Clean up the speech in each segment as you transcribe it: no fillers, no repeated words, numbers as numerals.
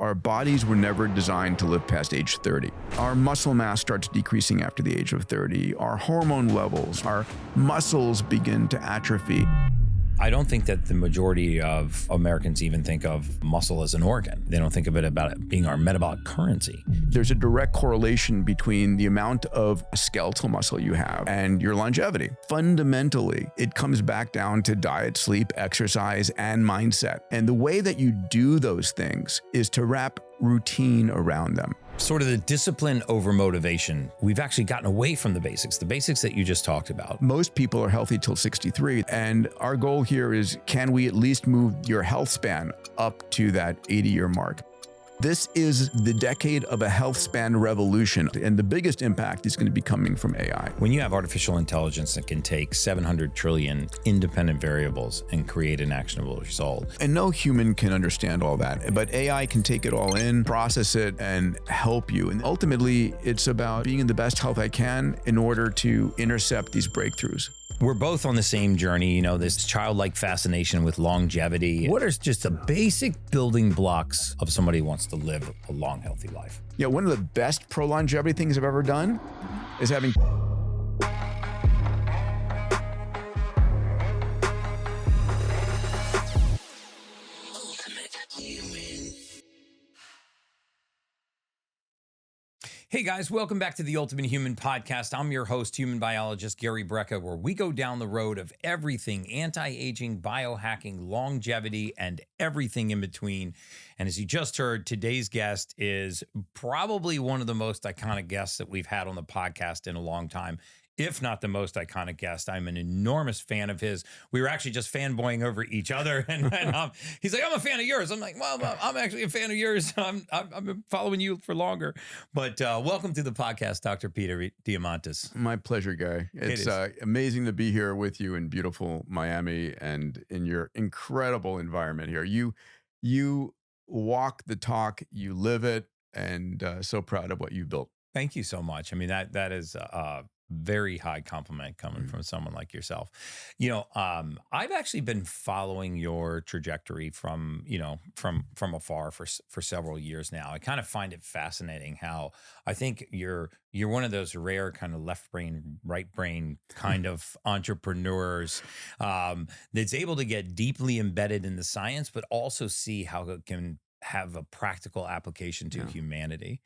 Our bodies were never designed to live past age 30. Our muscle mass starts decreasing after the age of 30. Our hormone levels, our muscles begin to atrophy. I don't think that the majority of Americans even think of muscle as an organ. They don't think of it being our metabolic currency. There's a direct correlation between the amount of skeletal muscle you have and your longevity. Fundamentally, it comes back down to diet, sleep, exercise, and mindset. And the way that you do those things is to wrap routine around them. Sort of the discipline over motivation. We've actually gotten away from the basics that you just talked about. Most people are healthy till 63. And our goal here is, can we at least move your health span up to that 80-year mark? This is the decade of a health span revolution, and the biggest impact is going to be coming from AI. When you have artificial intelligence that can take 700 trillion independent variables and create an actionable result. And no human can understand all that, but AI can take it all in, process it, and help you. And ultimately, it's about being in the best health I can in order to intercept these breakthroughs. We're both on the same journey, this childlike fascination with longevity. What are just the basic building blocks of somebody who wants to live a long, healthy life? Yeah, one of the best pro-longevity things I've ever done is having Hey guys, welcome back to the Ultimate Human Podcast. I'm your host, human biologist Gary Brecka, where we go down the road of everything anti-aging, biohacking, longevity, and everything in between. And as you just heard, today's guest is probably one of the most iconic guests that we've had on the podcast in a long time, if not the most iconic guest. I'm an enormous fan of his. We were actually just fanboying over each other. And he's like, I'm a fan of yours. I'm like, well, I'm actually a fan of yours. I've been following you for longer. But welcome to the podcast, Dr. Peter Diamandis. My pleasure, Guy. It's amazing to be here with you in beautiful Miami and in your incredible environment here. You walk the talk, you live it, and so proud of what you've built. Thank you so much. I mean, that is very high compliment coming from someone like yourself. I've actually been following your trajectory from afar for several years now. I kind of find it fascinating how I think you're one of those rare kind of left brain, right brain kind of entrepreneurs that's able to get deeply embedded in the science, but also see how it can have a practical application to humanity.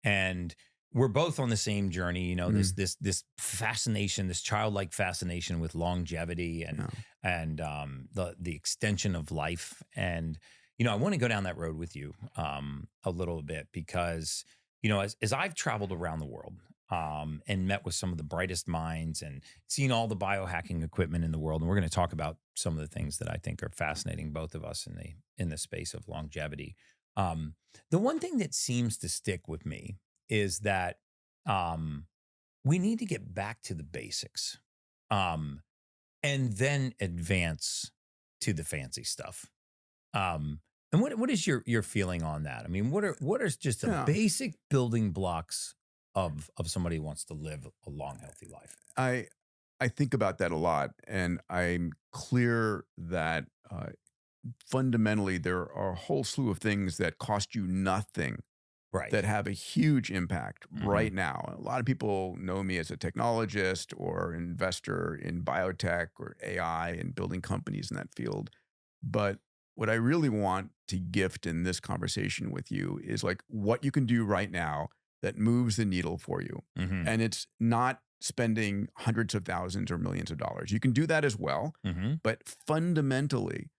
And we're both on the same journey, this fascination, this childlike fascination with longevity and the extension of life. And, I want to go down that road with you a little bit because, as I've traveled around the world and met with some of the brightest minds and seen all the biohacking equipment in the world, and we're going to talk about some of the things that I think are fascinating, both of us in the space of longevity. The one thing that seems to stick with me is that we need to get back to the basics and then advance to the fancy stuff. And what is your feeling on that? I mean, what are just the basic building blocks of somebody who wants to live a long, healthy life? I think about that a lot, and I'm clear that fundamentally there are a whole slew of things that cost you nothing. Right. That have a huge impact right now. A lot of people know me as a technologist or investor in biotech or AI and building companies in that field. But what I really want to gift in this conversation with you is like what you can do right now that moves the needle for you. Mm-hmm. And it's not spending hundreds of thousands or millions of dollars. You can do that as well. Mm-hmm. But fundamentally,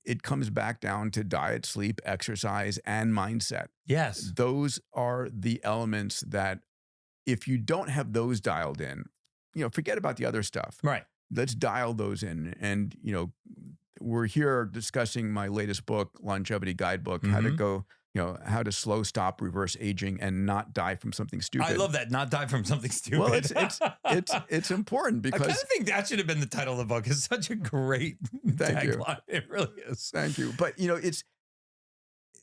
it comes back down to diet, sleep, exercise, and mindset. Yes. Those are the elements that if you don't have those dialed in, forget about the other stuff. Right. Let's dial those in. And, we're here discussing my latest book, Longevity Guidebook, how to slow, stop, reverse aging and not die from something stupid. I love that. Not die from something stupid. Well, it's important because I kind of think that should have been the title of the book. It's such a great tagline. It really is. Thank you. But it's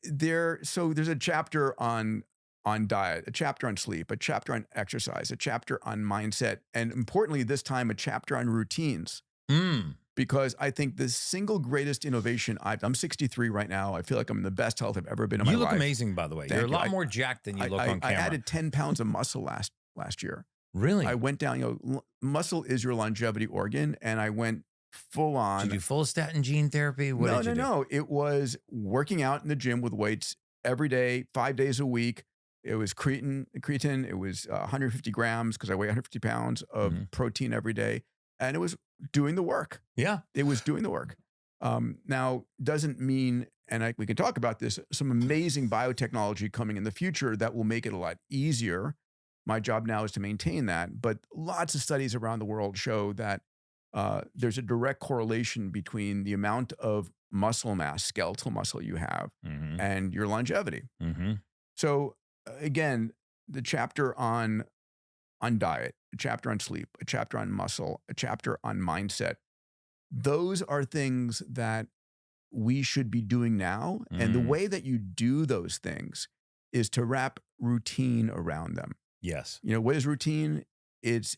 there. So there's a chapter on diet, a chapter on sleep, a chapter on exercise, a chapter on mindset, and importantly, this time a chapter on routines. because I think the single greatest innovation I'm 63 right now. I feel like I'm in the best health I've ever been in my life. You look amazing, by the way. Thank You're a you. lot more jacked than you look on camera. I added 10 pounds of muscle last year. Really? I went down, muscle is your longevity organ, and I went full on. Did you do follistatin gene therapy? What did you do? No. It was working out in the gym with weights every day, 5 days a week. It was creatine. It was 150 grams because I weigh 150 pounds of protein every day. And it was doing the work. Yeah. It was doing the work. Now, doesn't mean, and we can talk about this, some amazing biotechnology coming in the future that will make it a lot easier. My job now is to maintain that. But lots of studies around the world show that there's a direct correlation between the amount of muscle mass, skeletal muscle you have, and your longevity. So again, the chapter on diet, a chapter on sleep, a chapter on muscle, a chapter on mindset, those are things that we should be doing now. And the way that you do those things is to wrap routine around them. Yes. What is routine? It's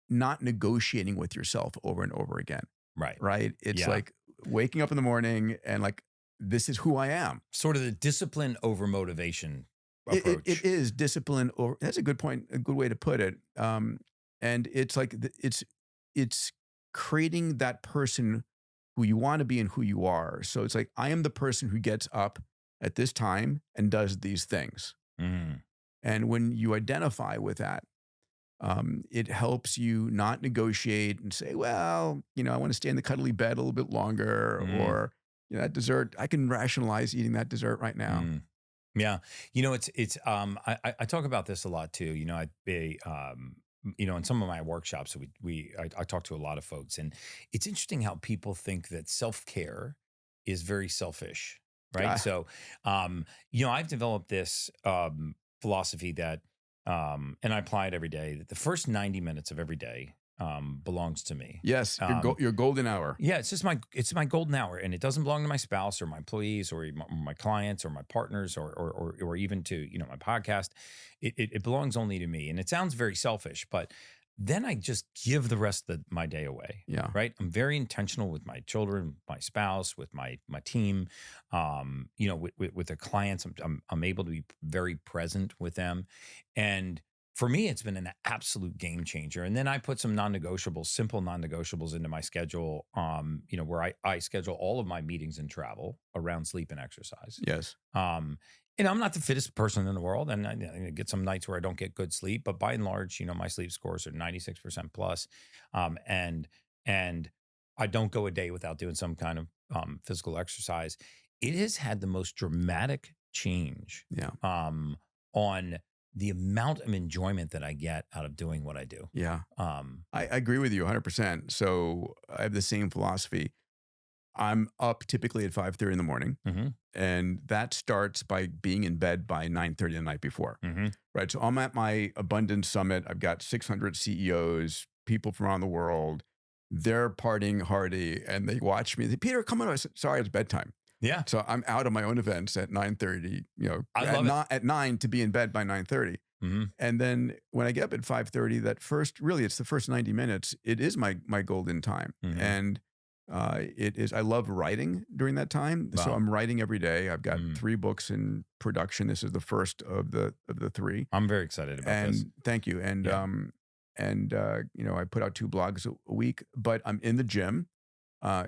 not negotiating with yourself over and over again. Right. It's like waking up in the morning and like, this is who I am. Sort of the discipline over motivation approach. It is discipline, or that's a good point, a good way to put it. And it's like, it's creating that person who you want to be and who you are. So it's like, I am the person who gets up at this time and does these things. And when you identify with that, it helps you not negotiate and say, well, I want to stay in the cuddly bed a little bit longer, or that dessert, I can rationalize eating that dessert right now. Yeah. I talk about this a lot too. In some of my workshops, I talk to a lot of folks, and it's interesting how people think that self-care is very selfish, right? So, I've developed this philosophy that, and I apply it every day, that the first 90 minutes of every day belongs to me. Yes, your golden hour. Yeah, it's my golden hour, and it doesn't belong to my spouse or my employees or my clients or my partners or even to my podcast. It belongs only to me, and it sounds very selfish, but then I just give the rest of my day away. Yeah. Right. I'm very intentional with my children, my spouse, with my team, with the clients. I'm able to be very present with them. And for me, it's been an absolute game changer. And then I put some non-negotiables, simple non-negotiables into my schedule, where I schedule all of my meetings and travel around sleep and exercise. Yes. I'm not the fittest person in the world, and I get some nights where I don't get good sleep, but by and large, my sleep scores are 96% plus. And I don't go a day without doing some kind of physical exercise. It has had the most dramatic change on the amount of enjoyment that I get out of doing what I do. Yeah. I agree with you 100%. So I have the same philosophy. I'm up typically at 5:30 in the morning, and that starts by being in bed by 9:30 the night before. Right. So I'm at my Abundance Summit. I've got 600 CEOs, people from around the world. They're partying hardy, and they watch me. They say, Peter, come on. I said, sorry, it's bedtime. Yeah. So I'm out of my own events at 9:30. At 9 to be in bed by 9:30. And then when I get up at 5:30, it's the first 90 minutes. It is my golden time, and it is. I love writing during that time. Wow. So I'm writing every day. I've got 3 books in production. This is the first of the 3. I'm very excited about this. Thank you. And I put out 2 blogs a week. But I'm in the gym,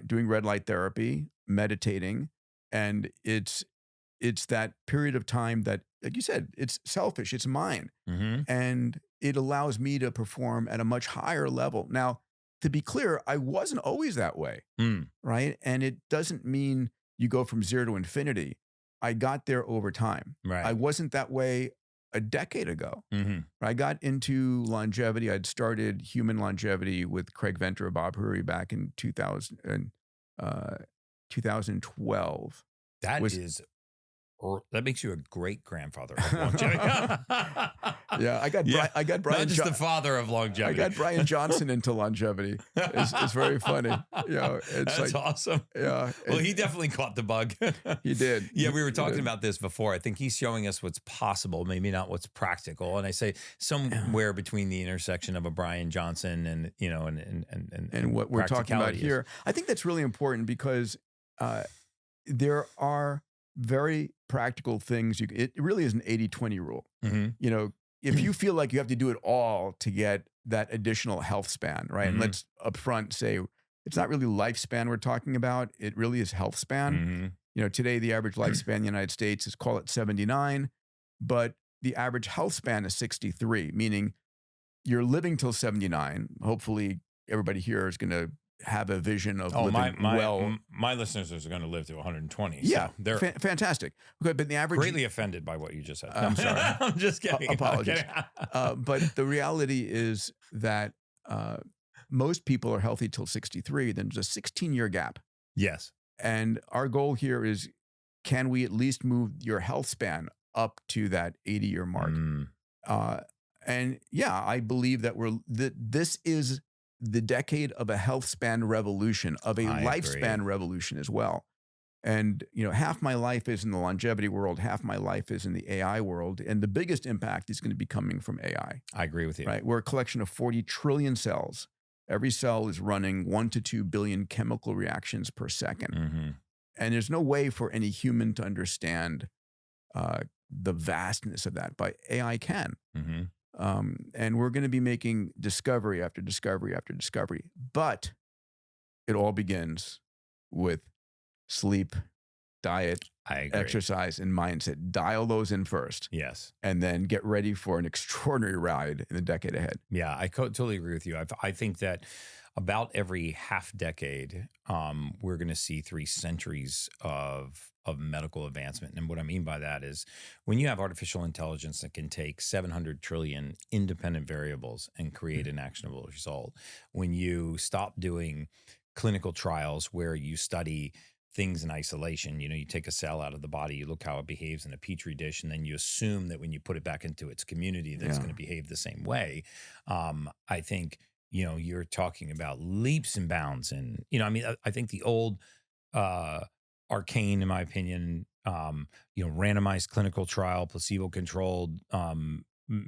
doing red light therapy, meditating, and it's that period of time that, like you said, it's selfish. It's mine, and it allows me to perform at a much higher level. Now, to be clear, I wasn't always that way, right? And it doesn't mean you go from 0 to infinity. I got there over time. Right. I wasn't that way a decade ago. I got into longevity. I'd started human longevity with Craig Venter and Bob Hurry back in 2012. That makes you a great grandfather of longevity. Yeah, I got Yeah. I got Brian. Not just the father of I longevity. got Brian Johnson into longevity. It's very funny. You know, it's That's like awesome. yeah. Well, he definitely caught the bug. He did. Yeah, we were He talking did. about this before. I think he's showing us what's possible, maybe not what's practical. And I say somewhere between the intersection of a Brian Johnson and And what we're talking about practicality here, I think that's really important because there are very practical things. It really is an 80-20 rule. Mm-hmm. You know, if you feel like you have to do it all to get that additional health span, right? And let's upfront say it's not really lifespan we're talking about. It really is health span. Mm-hmm. You know, today the average lifespan in the United States is, call it 79, but the average health span is 63, meaning you're living till 79. Hopefully everybody here is going to have a vision of living well. My listeners are going to live to 120. Yeah, so they're fantastic. Okay, but the average greatly offended by what you just said. I'm sorry. I'm just kidding. Apologies. But the reality is that most people are healthy till 63. Then there's a 16-year gap. Yes. And our goal here is, can we at least move your health span up to that 80-year mark? And yeah, I believe that this is the decade of a health span revolution, of a lifespan revolution as well. And, you know, half my life is in the longevity world, half my life is in the AI world. And the biggest impact is going to be coming from AI. I agree with you. Right? We're a collection of 40 trillion cells. Every cell is running 1 to 2 billion chemical reactions per second. Mm-hmm. And there's no way for any human to understand the vastness of that, but AI can. Mm-hmm. And we're going to be making discovery after discovery after discovery. But it all begins with sleep, diet, exercise, and mindset. Dial those in first. Yes. And then get ready for an extraordinary ride in the decade ahead. Yeah, I totally agree with you. I think that about every half decade, we're going to see 3 centuries of medical advancement. And what I mean by that is when you have artificial intelligence that can take 700 trillion independent variables and create an actionable result, when you stop doing clinical trials where you study things in isolation, you know, you take a cell out of the body, you look how it behaves in a petri dish, and then you assume that when you put it back into its community, that it's going to behave the same way. I think, you know, you're talking about leaps and bounds. And, you know, I mean, I think the old arcane, in my opinion, you know, randomized clinical trial, placebo-controlled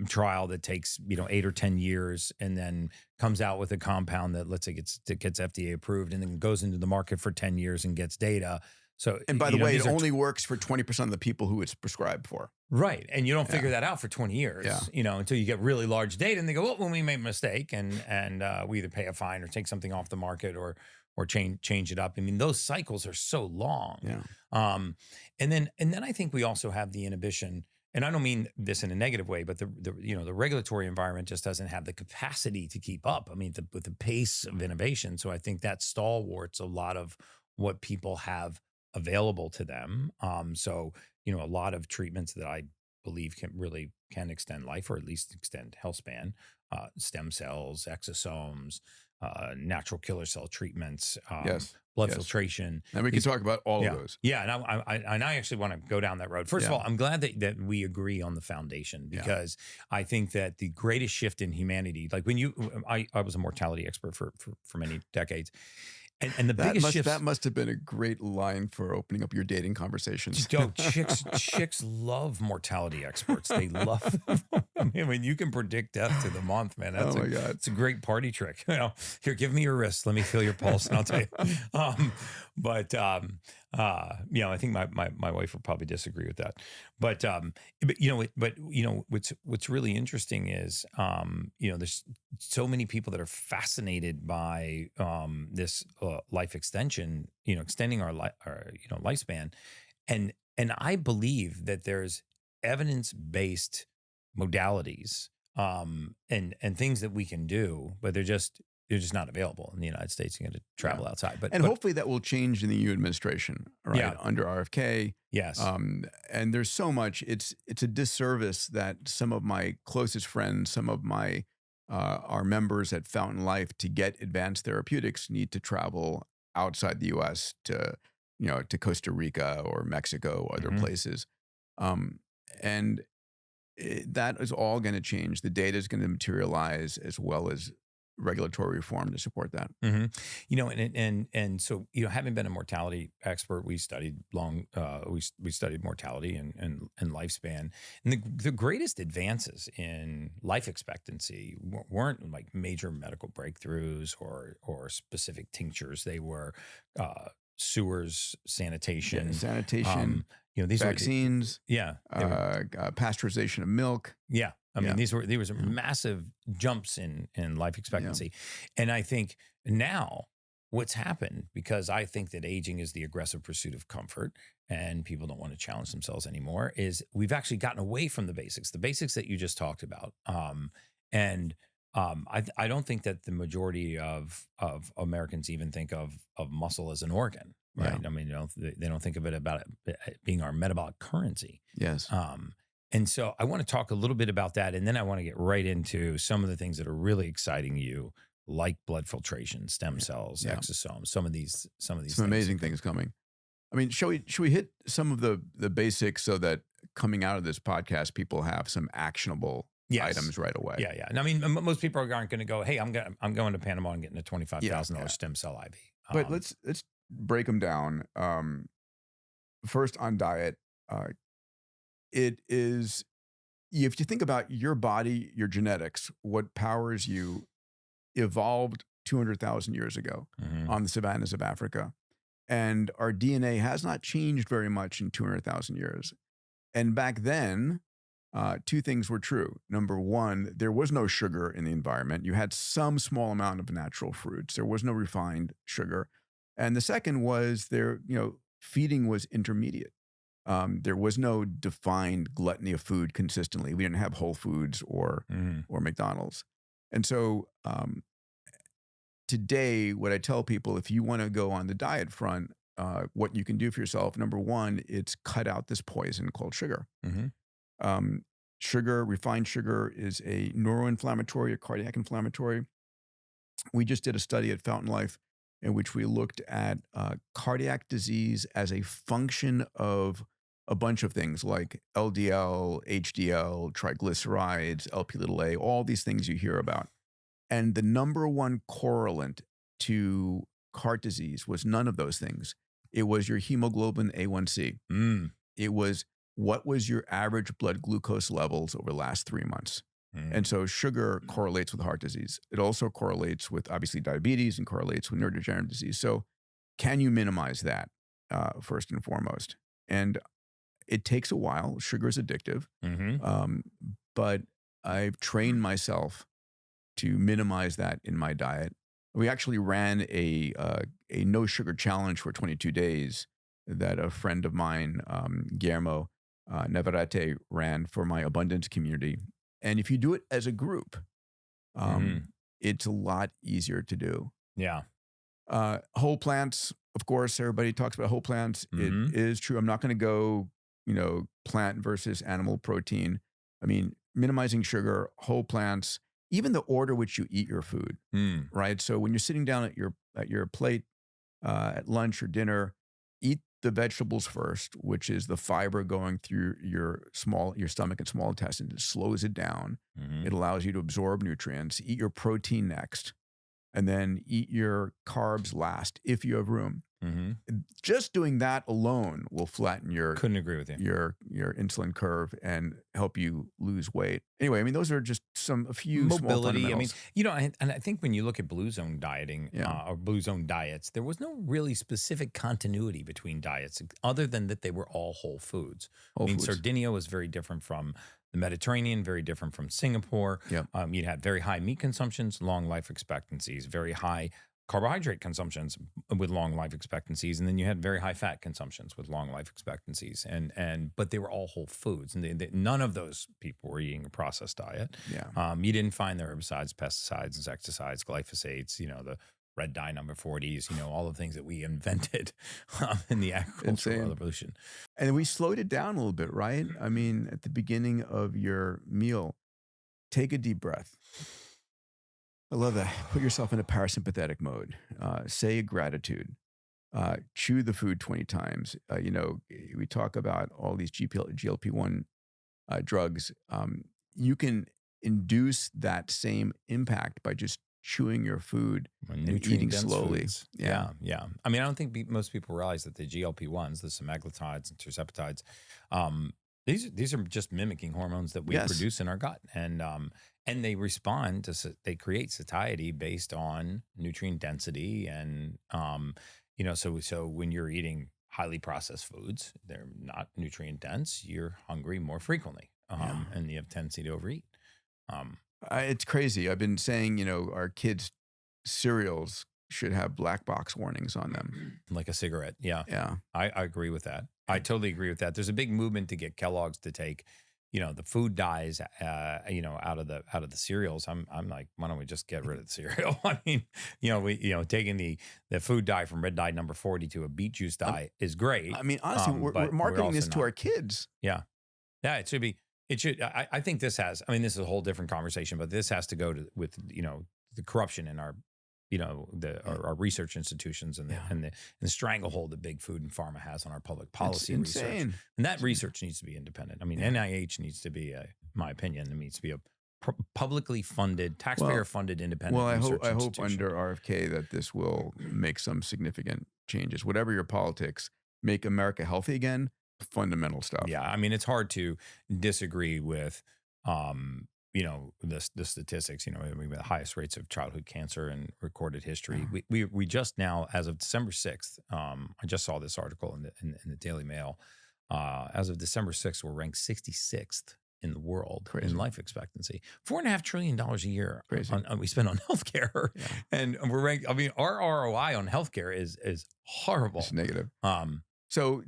trial that takes, you know, 8 or 10 years and then comes out with a compound that, let's say, gets FDA approved and then goes into the market for 10 years and gets data. So, and by the way, it only works for 20% of the people who it's prescribed for. Right. And you don't figure that out for 20 years, you know, until you get really large data and they go, well, when we made a mistake and we either pay a fine or take something off the market or change it up. I mean, those cycles are so long. Yeah. And then I think we also have the inhibition, and I don't mean this in a negative way, but the you know, the regulatory environment just doesn't have the capacity to keep up. I mean, with the pace of innovation. So I think that stalwarts a lot of what people have available to them. So, you know, a lot of treatments that I believe can extend life, or at least extend health span, stem cells, exosomes, natural killer cell treatments, blood filtration. And we can talk about all of those. Yeah, and I actually want to go down that road. First of all, I'm glad that we agree on the foundation, because I think that the greatest shift in humanity, like when I was a mortality expert for many decades. And the biggest shift, that must have been a great line for opening up your dating conversations. Chicks love mortality experts. They love them. I mean, when you can predict death to the month, man, that's my God. It's a great party trick. You know, here, give me your wrist. Let me feel your pulse, and I'll tell you. You know, I think my wife would probably disagree with that. But what's really interesting is, you know, there's so many people that are fascinated by this life extension, you know, extending our lifespan, and I believe that there's evidence-based modalities and things that we can do, but they're just not available in the United States. You got to travel outside, but hopefully that will change in the new administration, right? Under RFK. Yes. And there's so much. It's a disservice that some of my closest friends, some of my our members at Fountain Life, to get advanced therapeutics, need to travel outside the U.S. to Costa Rica or Mexico or other places. And that is all going to change. The data is going to materialize as well as regulatory reform to support that. Mm-hmm. You know, and so, you know, having been a mortality expert, we studied we studied mortality and lifespan, and the greatest advances in life expectancy weren't like major medical breakthroughs or specific tinctures. They were sewers, sanitation, Sanitation, you know, these vaccines, they were, pasteurization of milk. yeah. I mean, Yeah. these were massive jumps in life expectancy. And I think now what's happened, because I think that aging is the aggressive pursuit of comfort and people don't want to challenge themselves anymore, is we've actually gotten away from the basics that you just talked about. I don't think that the majority of Americans even think of muscle as an organ, right? Yeah. I mean, you know, they don't think of it about it being our metabolic currency. Yes. And so I want to talk a little bit about that, and then I want to get right into some of the things that are really exciting you, like blood filtration, stem cells, exosomes, some of these Some things. amazing things coming. I mean, should we hit some of the basics so that coming out of this podcast, people have some actionable items right away? Yeah. And I mean, most people aren't going to go, hey, I'm going to Panama and getting a $25,000 stem cell IV. But let's break them down. First on diet, it is, if you think about your body, your genetics, what powers you evolved 200,000 years ago on the savannas of Africa. And our DNA has not changed very much in 200,000 years. And back then, two things were true. Number one, there was no sugar in the environment. You had some small amount of natural fruits. There was no refined sugar. And the second was feeding was intermediate. There was no defined gluttony of food consistently. We didn't have Whole Foods or McDonald's. And so today, what I tell people, if you want to go on the diet front, what you can do for yourself, number one, it's cut out this poison called sugar. Sugar, refined sugar, is a neuroinflammatory, a cardiac inflammatory. We just did a study at Fountain Life in which we looked at cardiac disease as a function of a bunch of things like LDL, HDL, triglycerides, LP(a), all these things you hear about. And the number one correlate to heart disease was none of those things. It was your hemoglobin A1C. It was what was your average blood glucose levels over the last 3 months. And so sugar correlates with heart disease. It also correlates with obviously diabetes and correlates with neurodegenerative disease. So can you minimize that first and foremost? And it takes a while. Sugar is addictive. But I've trained myself to minimize that in my diet. We actually ran a no sugar challenge for 22 days that a friend of mine, Guillermo Navarrete, ran for my abundance community. And if you do it as a group, it's a lot easier to do. Yeah. Whole plants, of course, everybody talks about whole plants. It is true. I'm not going to go, plant versus animal protein. I mean, minimizing sugar, whole plants, even the order which you eat your food, right? So when you're sitting down at your plate at lunch or dinner, eat the vegetables first, which is the fiber going through your stomach and small intestine. It slows it down. It allows you to absorb nutrients. Eat your protein next, and then eat your carbs last if you have room. Just doing that alone will flatten your couldn't agree with you your insulin curve and help you lose weight. Anyway, I mean, those are just a few mobility. Small I mean, and I think when you look at blue zone dieting or blue zone diets, there was no really specific continuity between diets other than that they were all whole foods. Sardinia was very different from the Mediterranean, very different from Singapore. You had very high meat consumptions, long life expectancies, very high carbohydrate consumptions with long life expectancies, and then you had very high fat consumptions with long life expectancies, but they were all whole foods, and none of those people were eating a processed diet. You didn't find the herbicides, pesticides, insecticides, glyphosates, the red dye number 40s, all the things that we invented in the agricultural revolution. And we slowed it down a little bit, right? I mean, at the beginning of your meal, take a deep breath. I love that. Put yourself in a parasympathetic mode. Say a gratitude. Chew the food 20 times. We talk about all these GLP-1 drugs, you can induce that same impact by just chewing your food and eating slowly. Foods. Yeah. I mean, I don't think most people realize that the GLP-1s, the semaglutides and terzepatides, these are just mimicking hormones that we produce in our gut, and they respond to they create satiety based on nutrient density, and so when you're eating highly processed foods, they're not nutrient dense. You're hungry more frequently, and you have tendency to overeat. It's crazy. I've been saying, our kids' cereals should have black box warnings on them. Like a cigarette. Yeah. Yeah. I agree with that. I totally agree with that. There's a big movement to get Kellogg's to take, the food dyes, out of the cereals. I'm like, why don't we just get rid of the cereal? I mean, taking the food dye from red dye number 40 to a beet juice dye is great. I mean, honestly, we're marketing this to our kids. Yeah. Yeah. It should be. It should. I think this has. I mean, this is a whole different conversation, but this has to go with the corruption in our our research institutions and the stranglehold that big food and pharma has on our public policy and research. And that research needs to be independent. I mean, NIH needs to be, in my opinion, it needs to be a publicly funded, taxpayer funded independent. Well, I hope under RFK that this will make some significant changes. Whatever your politics, make America healthy again. Fundamental stuff. Yeah, I mean, it's hard to disagree with, the statistics. We have the highest rates of childhood cancer in recorded history. We just now, as of December 6th, I just saw this article in the Daily Mail. As of December 6th, we're ranked 66th in the world in life expectancy. $4.5 trillion a year we spend on healthcare, and we're ranked. I mean, our ROI on healthcare is horrible. It's negative. So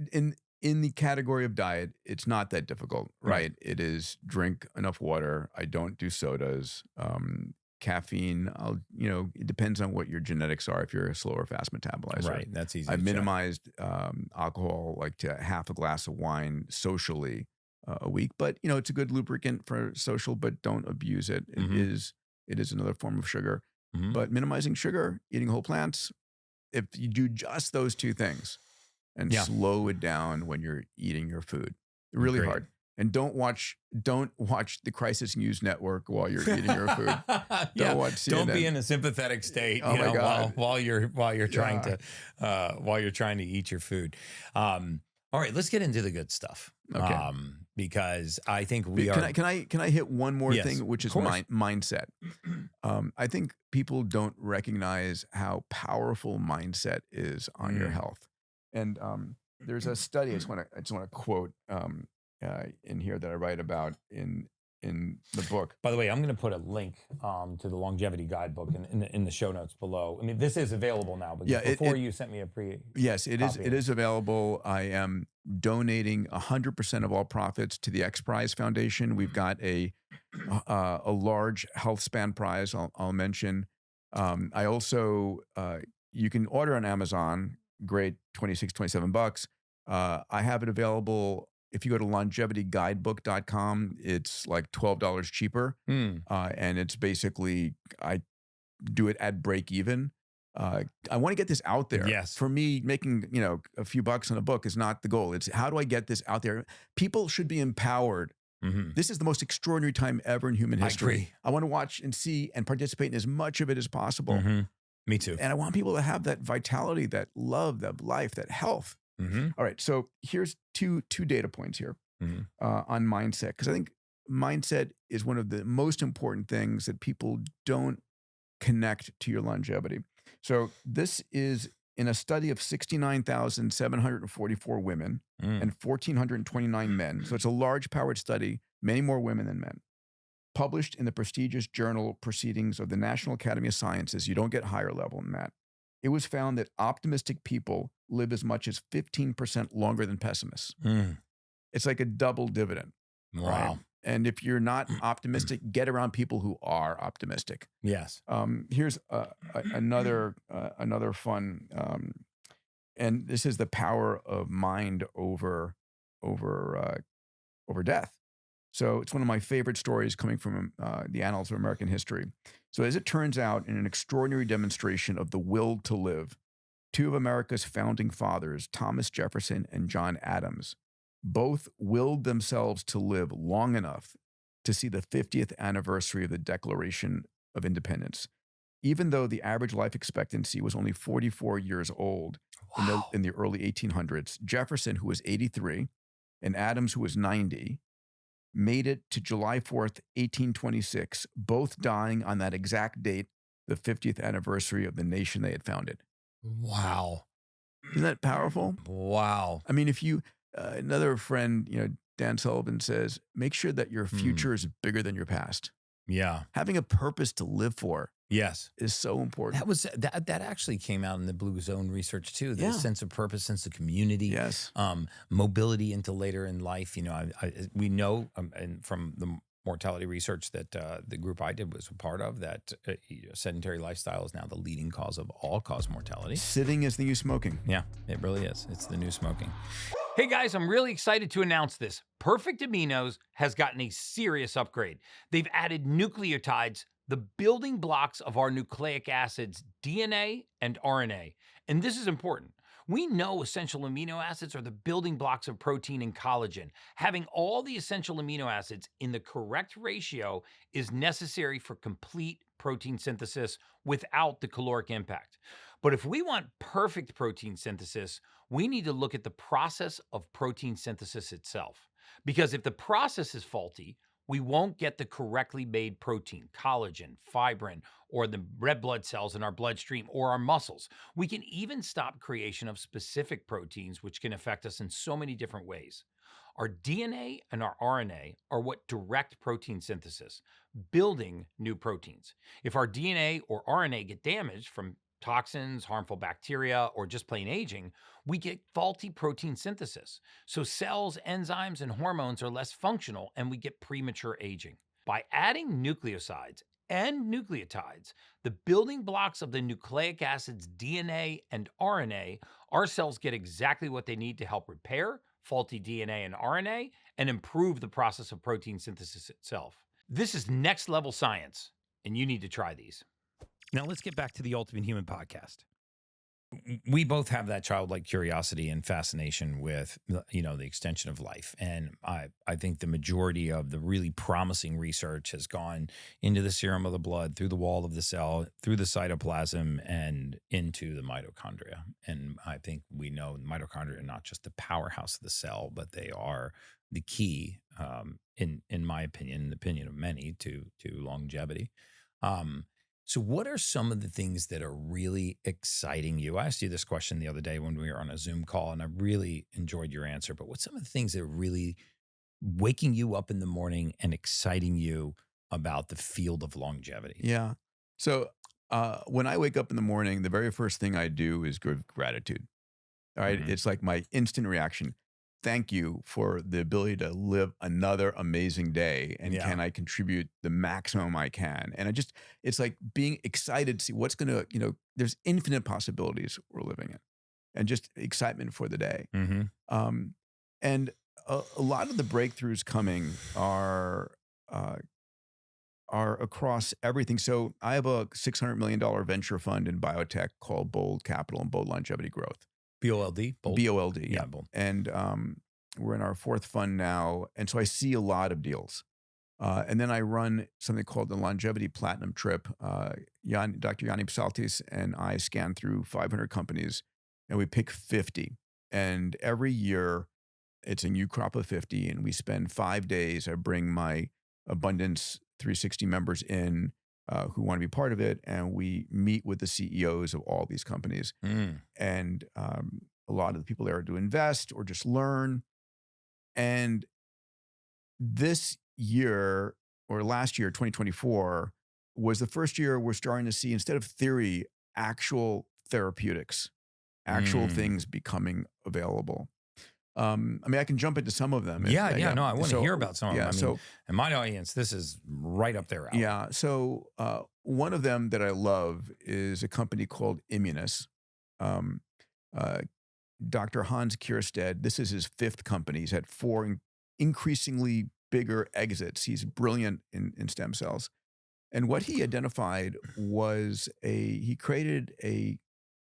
in the category of diet, it's not that difficult, right? It is drink enough water. I don't do sodas. Caffeine, it depends on what your genetics are. If you're a slow or fast metabolizer. Right, that's easy. I've minimized alcohol, like to half a glass of wine socially a week. But, it's a good lubricant for social, but don't abuse it. It is another form of sugar. But minimizing sugar, eating whole plants, if you do just those two things, and slow it down when you're eating your food. Really hard. And don't watch the Crisis News Network while you're eating your food. Don't watch CNN. Don't be in a sympathetic state while you're trying to eat your food. All right, let's get into the good stuff. Okay. Because I think Can I hit one more thing, which is mindset. I think people don't recognize how powerful mindset is on your health. And there's a study I just want to quote in here that I write about in the book. By the way, I'm going to put a link to the longevity guidebook in the show notes below. I mean, this is available now, but before you sent me a yes, it is. It is available. I am donating 100% of all profits to the XPRIZEFoundation. We've got a large health span prize. I'll mention. I also you can order on Amazon. Great, $26-27. I have it available. If you go to longevityguidebook.com, it's like $12 cheaper. And it's basically, I do it at break even. I want to get this out there. Yes. For me, making, a few bucks on a book is not the goal. It's how do I get this out there? People should be empowered. This is the most extraordinary time ever in human history. I agree. I want to watch and see and participate in as much of it as possible. Me too. And I want people to have that vitality, that love, that life, that health. All right. So here's two data points here on mindset, because I think mindset is one of the most important things that people don't connect to your longevity. So this is in a study of 69,744 women and 1,429 men. So it's a large powered study, many more women than men. Published in the prestigious journal Proceedings of the National Academy of Sciences. You don't get higher level than that. It was found that optimistic people live as much as 15% longer than pessimists. It's like a double dividend. Wow. Right? And if you're not optimistic, get around people who are optimistic. Yes. Here's another fun, and this is the power of mind over death. So it's one of my favorite stories coming from the annals of American history. So as it turns out, in an extraordinary demonstration of the will to live, two of America's founding fathers, Thomas Jefferson and John Adams, both willed themselves to live long enough to see the 50th anniversary of the Declaration of Independence, even though the average life expectancy was only 44 years old Wow. in the early 1800s. Jefferson, who was 83, and Adams, who was 90, made it to July 4th, 1826, both dying on that exact date, the 50th anniversary of the nation they had founded. Wow. Isn't that powerful? Wow. I mean, if you, another friend, Dan Sullivan says, make sure that your future is bigger than your past. Yeah. Having a purpose to live for Yes. is so important. That actually came out in the Blue Zone research too. The Yeah. sense of purpose, sense of community, Yes. Mobility into later in life. We know and from the mortality research that the group I did was a part of, that sedentary lifestyle is now the leading cause of all-cause mortality. Sitting is the new smoking. Yeah, it really is. It's the new smoking. Hey guys, I'm really excited to announce this. Perfect Aminos has gotten a serious upgrade. They've added nucleotides, the building blocks of our nucleic acids, DNA and RNA. And this is important. We know essential amino acids are the building blocks of protein and collagen. Having all the essential amino acids in the correct ratio is necessary for complete protein synthesis without the caloric impact. But if we want perfect protein synthesis, we need to look at the process of protein synthesis itself. Because if the process is faulty, we won't get the correctly made protein, collagen, fibrin, or the red blood cells in our bloodstream or our muscles. We can even stop creation of specific proteins, which can affect us in so many different ways. Our DNA and our RNA are what direct protein synthesis, building new proteins. If our DNA or RNA get damaged from toxins, harmful bacteria, or just plain aging, we get faulty protein synthesis. So cells, enzymes, and hormones are less functional, and we get premature aging. By adding nucleosides and nucleotides, the building blocks of the nucleic acids DNA and RNA, our cells get exactly what they need to help repair faulty DNA and RNA and improve the process of protein synthesis itself. This is next level science, and you need to try these. Now let's get back to the Ultimate Human podcast. We both have that childlike curiosity and fascination with, the extension of life. And I think the majority of the really promising research has gone into the serum of the blood, through the wall of the cell, through the cytoplasm, and into the mitochondria. And I think we know mitochondria are not just the powerhouse of the cell, but they are the key, in my opinion, in the opinion of many, to longevity. So what are some of the things that are really exciting you? I asked you this question the other day when we were on a Zoom call, and I really enjoyed your answer. But what's some of the things that are really waking you up in the morning and exciting you about the field of longevity? Yeah. So when I wake up in the morning, the very first thing I do is give gratitude. All right. Mhm. It's like my instant reaction. Thank you for the ability to live another amazing day. And Yeah. can I contribute the maximum I can? And it's like being excited to see what's going to, there's infinite possibilities we're living in, and just excitement for the day. Mm-hmm. And a lot of the breakthroughs coming are across everything. So I have a $600 million venture fund in biotech called Bold Capital and Bold Longevity Growth. BOLD? Bold? BOLD, Yeah, Bold. And we're in our fourth fund now. And so I see a lot of deals. And then I run something called the Longevity Platinum Trip. Dr. Yanni Psaltis and I scan through 500 companies, and we pick 50. And every year, it's a new crop of 50, and we spend 5 days. I bring my Abundance 360 members in who want to be part of it, and we meet with the CEOs of all these companies. And a lot of the people there are to invest or just learn. And this year, or last year, 2024, was the first year we're starting to see, instead of theory, actual therapeutics, actual things becoming available. I mean, I can jump into some of them. No, I want to hear about some of them. I mean, in my audience, this is right up their alley. Yeah. So one of them that I love is a company called Immunus. Dr. Hans Kierstead, this is his fifth company. He's had 4 increasingly bigger exits. He's brilliant in stem cells. And what he identified was he created a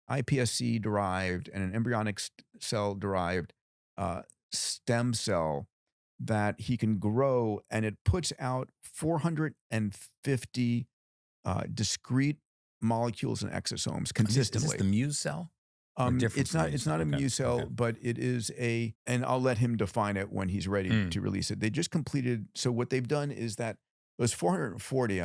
iPSC derived and an embryonic cell derived stem cell that he can grow, and it puts out 450 discrete molecules and exosomes consistently. Is this the Muse cell? It's not a Muse cell, but it is and I'll let him define it when he's ready to release it. They just completed, so what they've done is that there's 440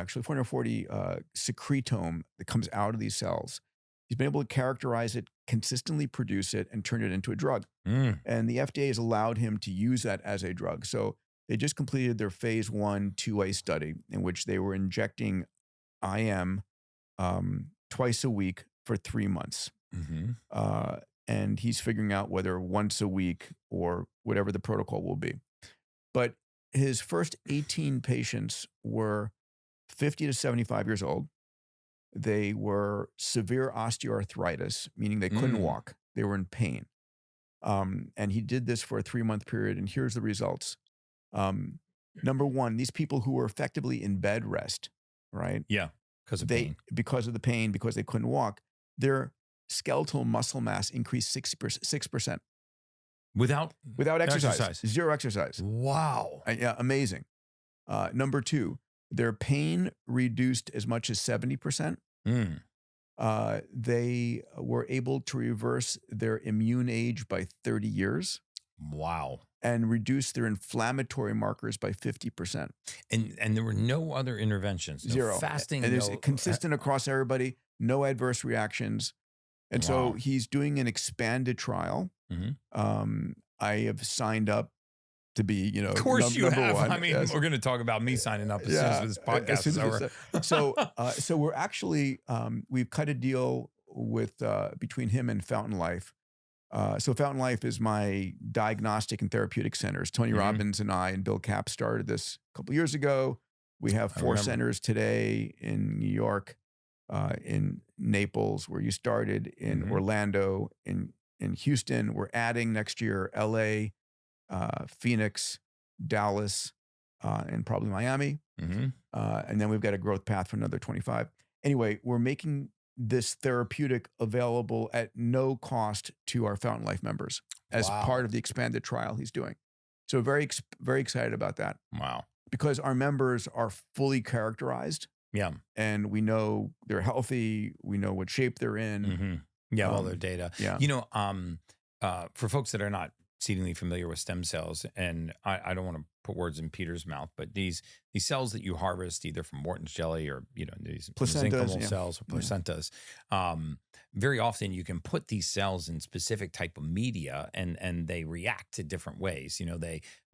secretome that comes out of these cells. He's been able to characterize it, consistently produce it, and turn it into a drug. And the FDA has allowed him to use that as a drug. So they just completed their phase 1/2A study in which they were injecting IM twice a week for 3 months. And he's figuring out whether once a week or whatever the protocol will be. But his first 18 patients were 50 to 75 years old. They were severe osteoarthritis, meaning they couldn't walk. They were in pain. And he did this for a 3-month period. And here's the results. Number one, these people who were effectively in bed rest, right? Yeah, because of pain. Because of the pain, because they couldn't walk, their skeletal muscle mass increased 6%. Without exercise. Zero exercise. Wow. Yeah, amazing. Number two, their pain reduced as much as 70%. They were able to reverse their immune age by 30 years. Wow. And reduce their inflammatory markers by 50%. And there were no other interventions. No Zero. Fasting. And it's consistent across everybody, no adverse reactions. And so he's doing an expanded trial. I have signed up to be, of course you have. One. I mean, we're going to talk about me signing up as soon as this podcast is over. So we're actually, we've cut a deal with between him and Fountain Life. So Fountain Life is my diagnostic and therapeutic centers. Tony Robbins and I and Bill Kapp started this a couple of years ago. We have 4 centers today in New York, in Naples, where you started, in Orlando, in Houston. We're adding next year LA, Phoenix, Dallas, and probably Miami. And then we've got a growth path for another 25. Anyway, we're making this therapeutic available at no cost to our Fountain Life members as part of the expanded trial he's doing. So very excited about that. Wow. Because our members are fully characterized. Yeah. And we know they're healthy. We know what shape they're in. Yeah, all their data. Yeah. You know, for folks that are not exceedingly familiar with stem cells, and I don't want to put words in Peter's mouth, but these cells that you harvest either from Morton's jelly or, these mesenchymal cells or placentas, very often you can put these cells in specific type of media and they react to different ways.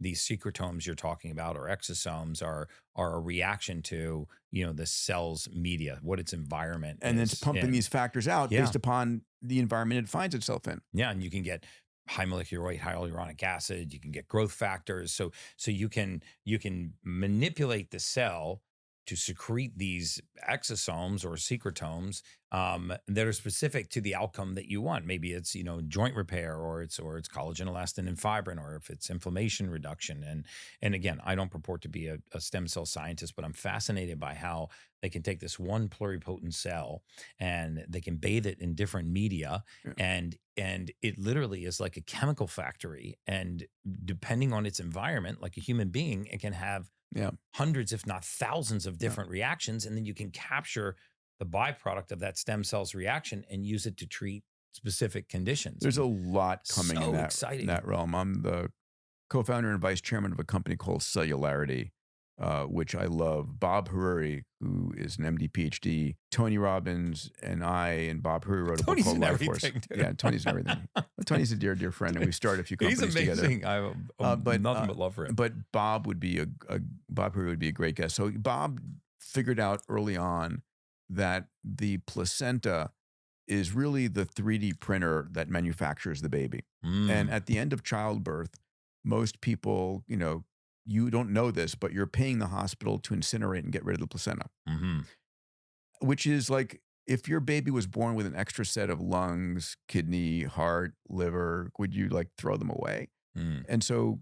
These secretomes you're talking about or exosomes are a reaction to, the cell's media, what its environment and is. it's pumping these factors out based upon the environment it finds itself in. Yeah, and you can get high molecular weight, high hyaluronic acid. You can get growth factors. So you can manipulate the cell to secrete these exosomes or secretomes that are specific to the outcome that you want. Maybe it's joint repair, or it's collagen, elastin, and fibrin, or if it's inflammation reduction. And again, I don't purport to be a stem cell scientist, but I'm fascinated by how they can take this one pluripotent cell and they can bathe it in different media, and it literally is like a chemical factory. And depending on its environment, like a human being, it can have hundreds, if not thousands, of different reactions, and then you can capture the byproduct of that stem cell's reaction and use it to treat specific conditions. There's a lot coming in that realm. I'm the co-founder and vice chairman of a company called Cellularity, which I love. Bob Hariri, who is an MD, PhD, Tony Robbins, and I, and Bob Hariri wrote a book called Life Force. Yeah, Tony's in everything. Tony's a dear friend, and we started a few companies together. He's amazing. I have nothing but love for him. But Bob would be Bob Hariri would be a great guest. So Bob figured out early on that the placenta is really the 3D printer that manufactures the baby. And at the end of childbirth, most people, you don't know this, but you're paying the hospital to incinerate and get rid of the placenta. Which is like, if your baby was born with an extra set of lungs, kidney, heart, liver, would you throw them away? And so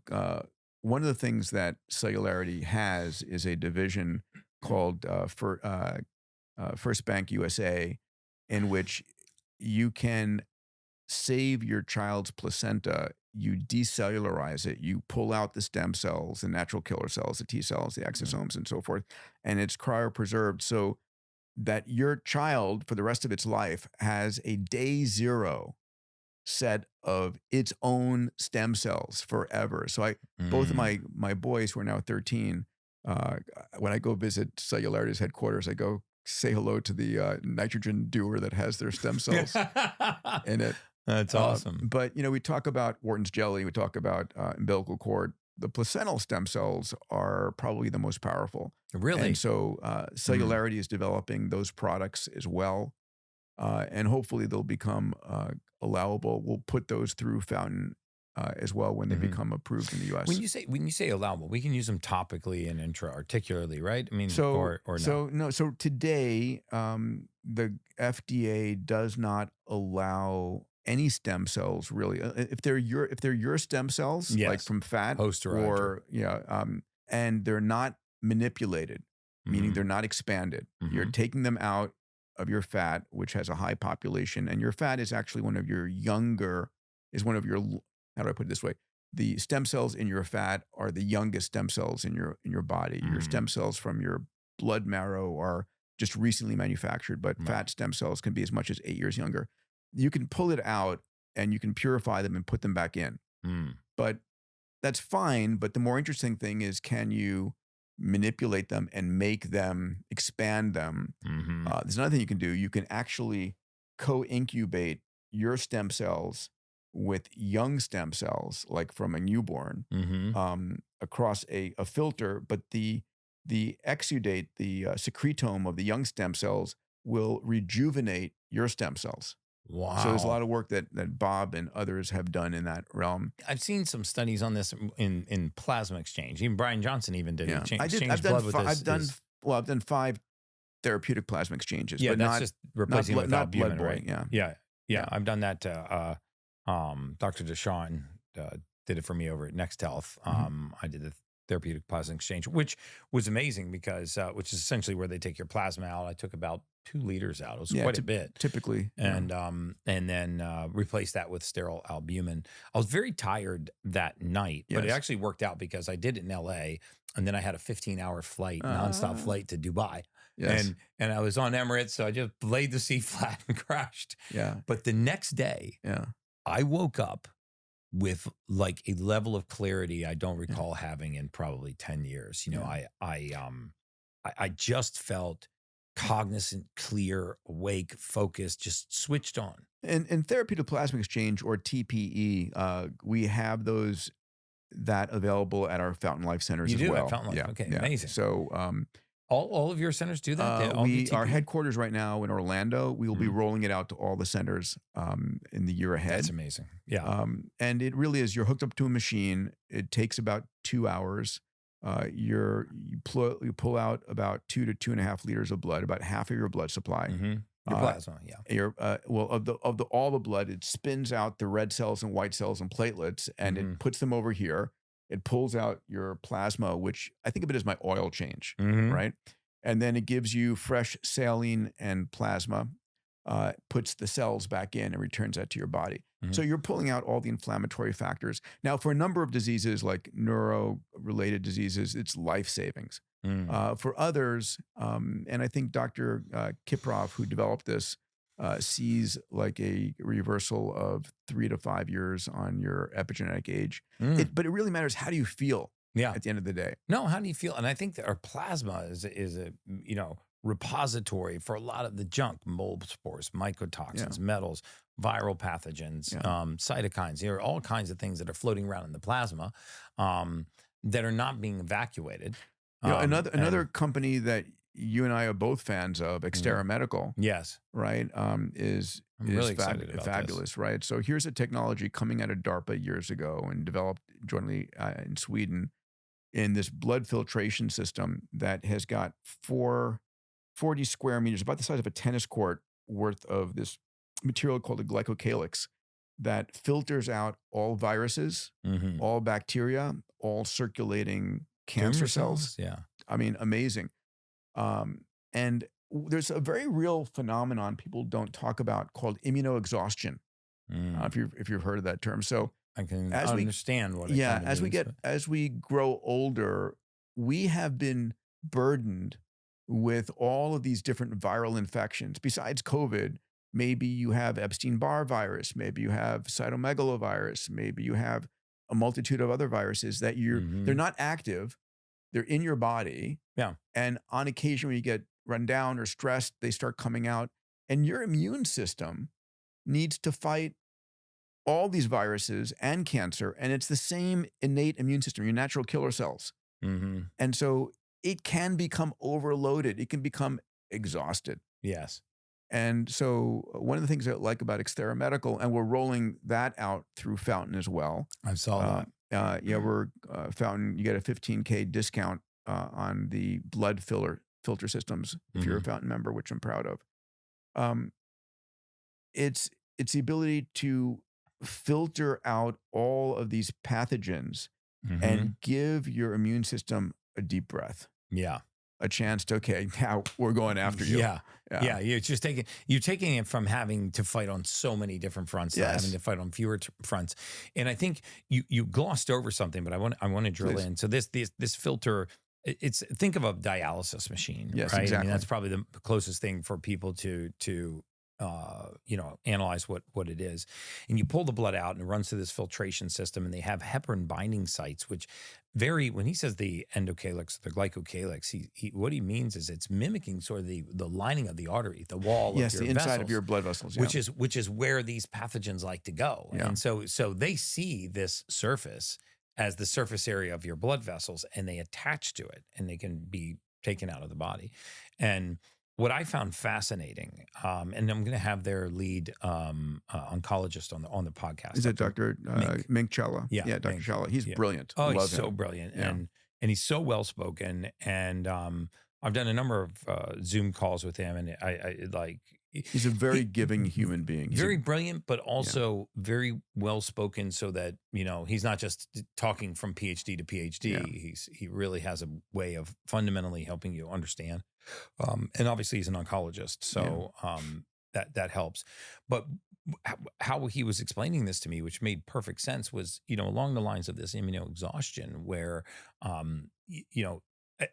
one of the things that Cellularity has is a division called First Bank USA, in which you can save your child's placenta you decellularize it, you pull out the stem cells, the natural killer cells, the T cells, the exosomes, and so forth, and it's cryopreserved so that your child, for the rest of its life, has a day zero set of its own stem cells forever. So both of my boys who are now 13, when I go visit Cellularity's headquarters, I go say hello to the nitrogen doer that has their stem cells in it. That's awesome. But, we talk about Wharton's jelly, we talk about umbilical cord. The placental stem cells are probably the most powerful. Really? And so Cellularity is developing those products as well. And hopefully they'll become allowable. We'll put those through Fountain as well when they become approved in the U.S. When you say allowable, we can use them topically and intra-articularly, right? I mean, or no? So today, the FDA does not allow any stem cells really. If they're your stem cells, like from fat, and they're not manipulated, meaning they're not expanded. You're taking them out of your fat, which has a high population, and your fat is actually one of your, how do I put it this way? The stem cells in your fat are the youngest stem cells in your body. Your stem cells from your blood marrow are just recently manufactured, but fat stem cells can be as much as 8 years younger. You can pull it out and you can purify them and put them back in. But that's fine. But the more interesting thing is, can you manipulate them and make them, expand them? There's another thing you can do. You can actually co-incubate your stem cells with young stem cells, like from a newborn, across a filter. But the exudate, the secretome of the young stem cells will rejuvenate your stem cells. Wow. So there's a lot of work that Bob and others have done in that realm. I've seen some studies on this in plasma exchange. Even Brian Johnson even did it. I've done 5 therapeutic plasma exchanges. Yeah, but that's not, just replacing with albumin, right? Yeah. I've done that. Dr. Deshawn did it for me over at Next Health. I did the therapeutic plasma exchange, which was amazing because which is essentially where they take your plasma out. I took about 2 liters out. It was quite a bit, typically, and then replaced that with sterile albumin. I was very tired that night, but it actually worked out because I did it in LA, and then I had a 15-hour flight, nonstop flight to Dubai. And I was on Emirates, so I just laid the seat flat and crashed. But the next day, I woke up with like a level of clarity I don't recall having in probably 10 years. I just felt cognizant, clear, awake, focused, just switched on. And therapeutic plasma exchange, or TPE, we have that available at our Fountain Life centers as well. You do at Fountain Life. Okay, amazing. So all of your centers do that? Our headquarters right now in Orlando, we will be rolling it out to all the centers in the year ahead. That's amazing. Yeah. And it really is, you're hooked up to a machine. It takes about 2 hours. You pull out about 2 to 2.5 liters of blood, about half of your blood supply. Your plasma, of all the blood, it spins out the red cells and white cells and platelets, and it puts them over here. It pulls out your plasma, which I think of it as my oil change, right? And then it gives you fresh saline and plasma, puts the cells back in and returns that to your body. So you're pulling out all the inflammatory factors. Now, for a number of diseases like neuro-related diseases, it's life savings. For others, and I think Dr. Kiprov, who developed this, sees like a reversal of 3 to 5 years on your epigenetic age. But it really matters, how do you feel at the end of the day? No, how do you feel? And I think that our plasma is a repository for a lot of the junk, mold spores, mycotoxins, metals, viral pathogens, cytokines, all kinds of things that are floating around in the plasma that are not being evacuated. Another company that you and I are both fans of, Xterra Medical. Yes. Right. Is really excited about fabulous, this. Right? So here's a technology coming out of DARPA years ago and developed jointly in Sweden, in this blood filtration system that has got 40 square meters, about the size of a tennis court worth of this material called a glycocalyx that filters out all viruses, all bacteria, all circulating cancer cells. Yeah. I mean, amazing. And there's a very real phenomenon people don't talk about called immunoexhaustion, if you've heard of that term. So I can As we understand what it yeah, kind of means. But as we grow older, we have been burdened with all of these different viral infections. Besides COVID, maybe you have Epstein-Barr virus, maybe you have cytomegalovirus, maybe you have a multitude of other viruses that they're not active, they're in your body, yeah, and on occasion when you get run down or stressed, they start coming out, and your immune system needs to fight all these viruses and cancer, and it's the same innate immune system, your natural killer cells. And so it can become overloaded. It can become exhausted. yes, And so one of the things I like about Xthera Medical, and we're rolling that out through Fountain as well. I saw that. Yeah, we're Fountain. You get a 15K discount on the blood filter systems if you're a Fountain member, which I'm proud of. It's the ability to filter out all of these pathogens and give your immune system a deep breath. Yeah. A chance to, okay, now we're going after you. Yeah. You're taking it from having to fight on so many different fronts to having to fight on fewer fronts. And I think you glossed over something, but I want to drill in. So this filter, think of a dialysis machine, yes, right? Exactly. I mean, that's probably the closest thing for people to analyze what it is. And you pull the blood out and it runs through this filtration system, and they have heparin binding sites, which when he says the endocalyx, the glycocalyx, what he means is it's mimicking sort of the lining of the artery, the wall of your the inside vessels, of your blood vessels, which is where these pathogens like to go. Yeah. And so they see this surface as the surface area of your blood vessels, and they attach to it, and they can be taken out of the body. And what I found fascinating, and I'm going to have their lead oncologist on the podcast. Is it Dr. Mink Chella? Yeah, Dr. Chella. He's brilliant. Oh, Love he's so him. brilliant, Yeah. and he's so well spoken. And I've done a number of Zoom calls with him, and I like. He's a very giving human being. He's very brilliant, but also very well spoken, so that he's not just talking from PhD to PhD. Yeah. He really has a way of fundamentally helping you understand. And obviously he's an oncologist, so that helps. But how he was explaining this to me, which made perfect sense, was along the lines of this immunoexhaustion, where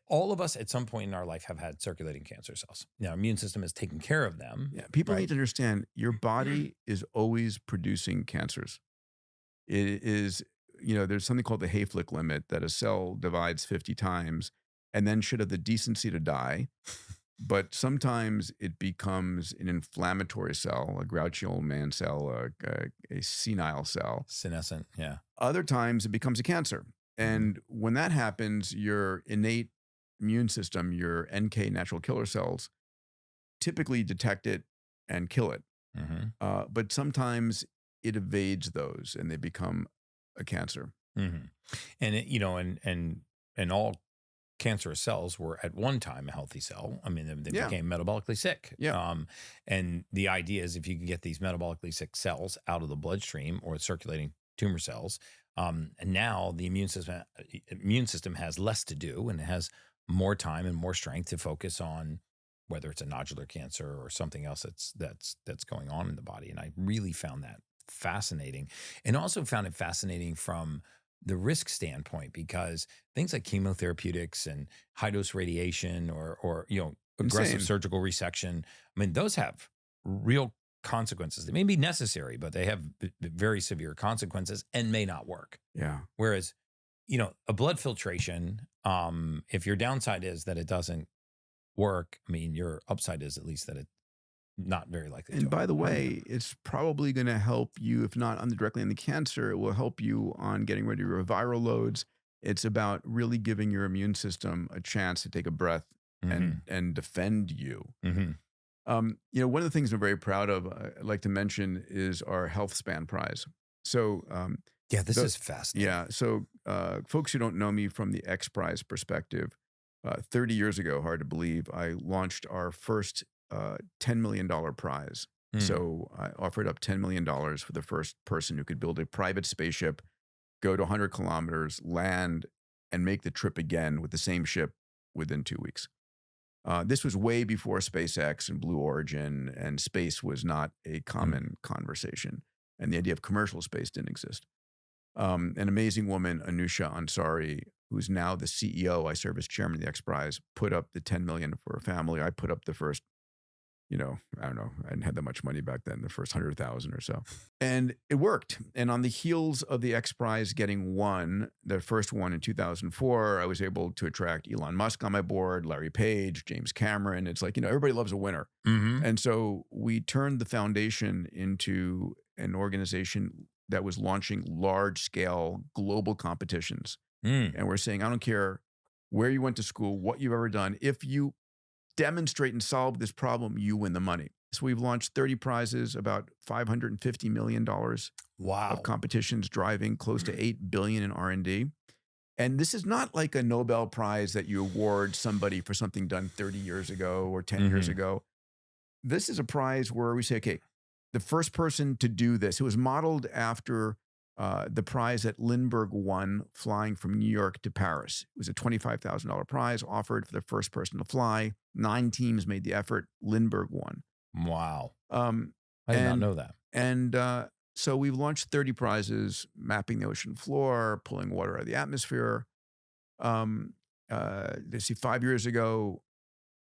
all of us at some point in our life have had circulating cancer cells. Now, our immune system has taken care of them. Yeah, people need to understand your body is always producing cancers. It is, there's something called the Hayflick limit, that a cell divides 50 times and then should have the decency to die. But sometimes it becomes an inflammatory cell, a grouchy old man cell, a senile cell. Senescent, yeah. Other times it becomes a cancer. And when that happens, your innate immune system, your NK natural killer cells, typically detect it and kill it. But sometimes it evades those and they become a cancer. And and all cancerous cells were at one time a healthy cell. I mean, they became metabolically sick. Yeah. And the idea is, if you can get these metabolically sick cells out of the bloodstream or circulating tumor cells, and now the immune system has less to do, and it has more time and more strength to focus on whether it's a nodular cancer or something else that's going on in the body. And I really found that fascinating, and also found it fascinating from the risk standpoint, because things like chemotherapeutics and high dose radiation or aggressive Insane. surgical resection, I mean, those have real consequences. They may be necessary, but they have very severe consequences and may not work. Yeah. Whereas, a blood filtration, if your downside is that it doesn't work, I mean, your upside is at least that it's not very likely to. And by the way, it's probably going to help you, if not directly on the cancer, it will help you on getting rid of your viral loads. It's about really giving your immune system a chance to take a breath and defend you. One of the things I'm very proud of, I'd like to mention, is our Health Span Prize. So this is fascinating. Yeah. So folks who don't know me from the XPRIZE perspective, 30 years ago, hard to believe, I launched our first $10 million prize. So I offered up $10 million for the first person who could build a private spaceship, go to 100 kilometers, land, and make the trip again with the same ship within 2 weeks. This was way before SpaceX and Blue Origin, and space was not a common conversation. And the idea of commercial space didn't exist. An amazing woman, Anusha Ansari, who's now the CEO. I serve as chairman of the XPRIZE, put up the 10 million for a family. I put up the first, I don't know, I didn't have that much money back then, the first 100,000 or so. And it worked. And on the heels of the XPRIZE getting the first one in 2004, I was able to attract Elon Musk on my board, Larry Page, James Cameron. It's like, everybody loves a winner. Mm-hmm. And so we turned the foundation into an organization that was launching large-scale global competitions. And we're saying, I don't care where you went to school, what you've ever done. If you demonstrate and solve this problem, you win the money. So we've launched 30 prizes, about $550 million of competitions, driving close to $8 billion in R&D. And this is not like a Nobel Prize that you award somebody for something done 30 years ago or 10 years ago. This is a prize where we say, okay, the first person to do this, it was modeled after the prize that Lindbergh won flying from New York to Paris. It was a $25,000 prize offered for the first person to fly. 9 teams made the effort. Lindbergh won. Wow. I did not know that. And so we've launched 30 prizes, mapping the ocean floor, pulling water out of the atmosphere. 5 years ago,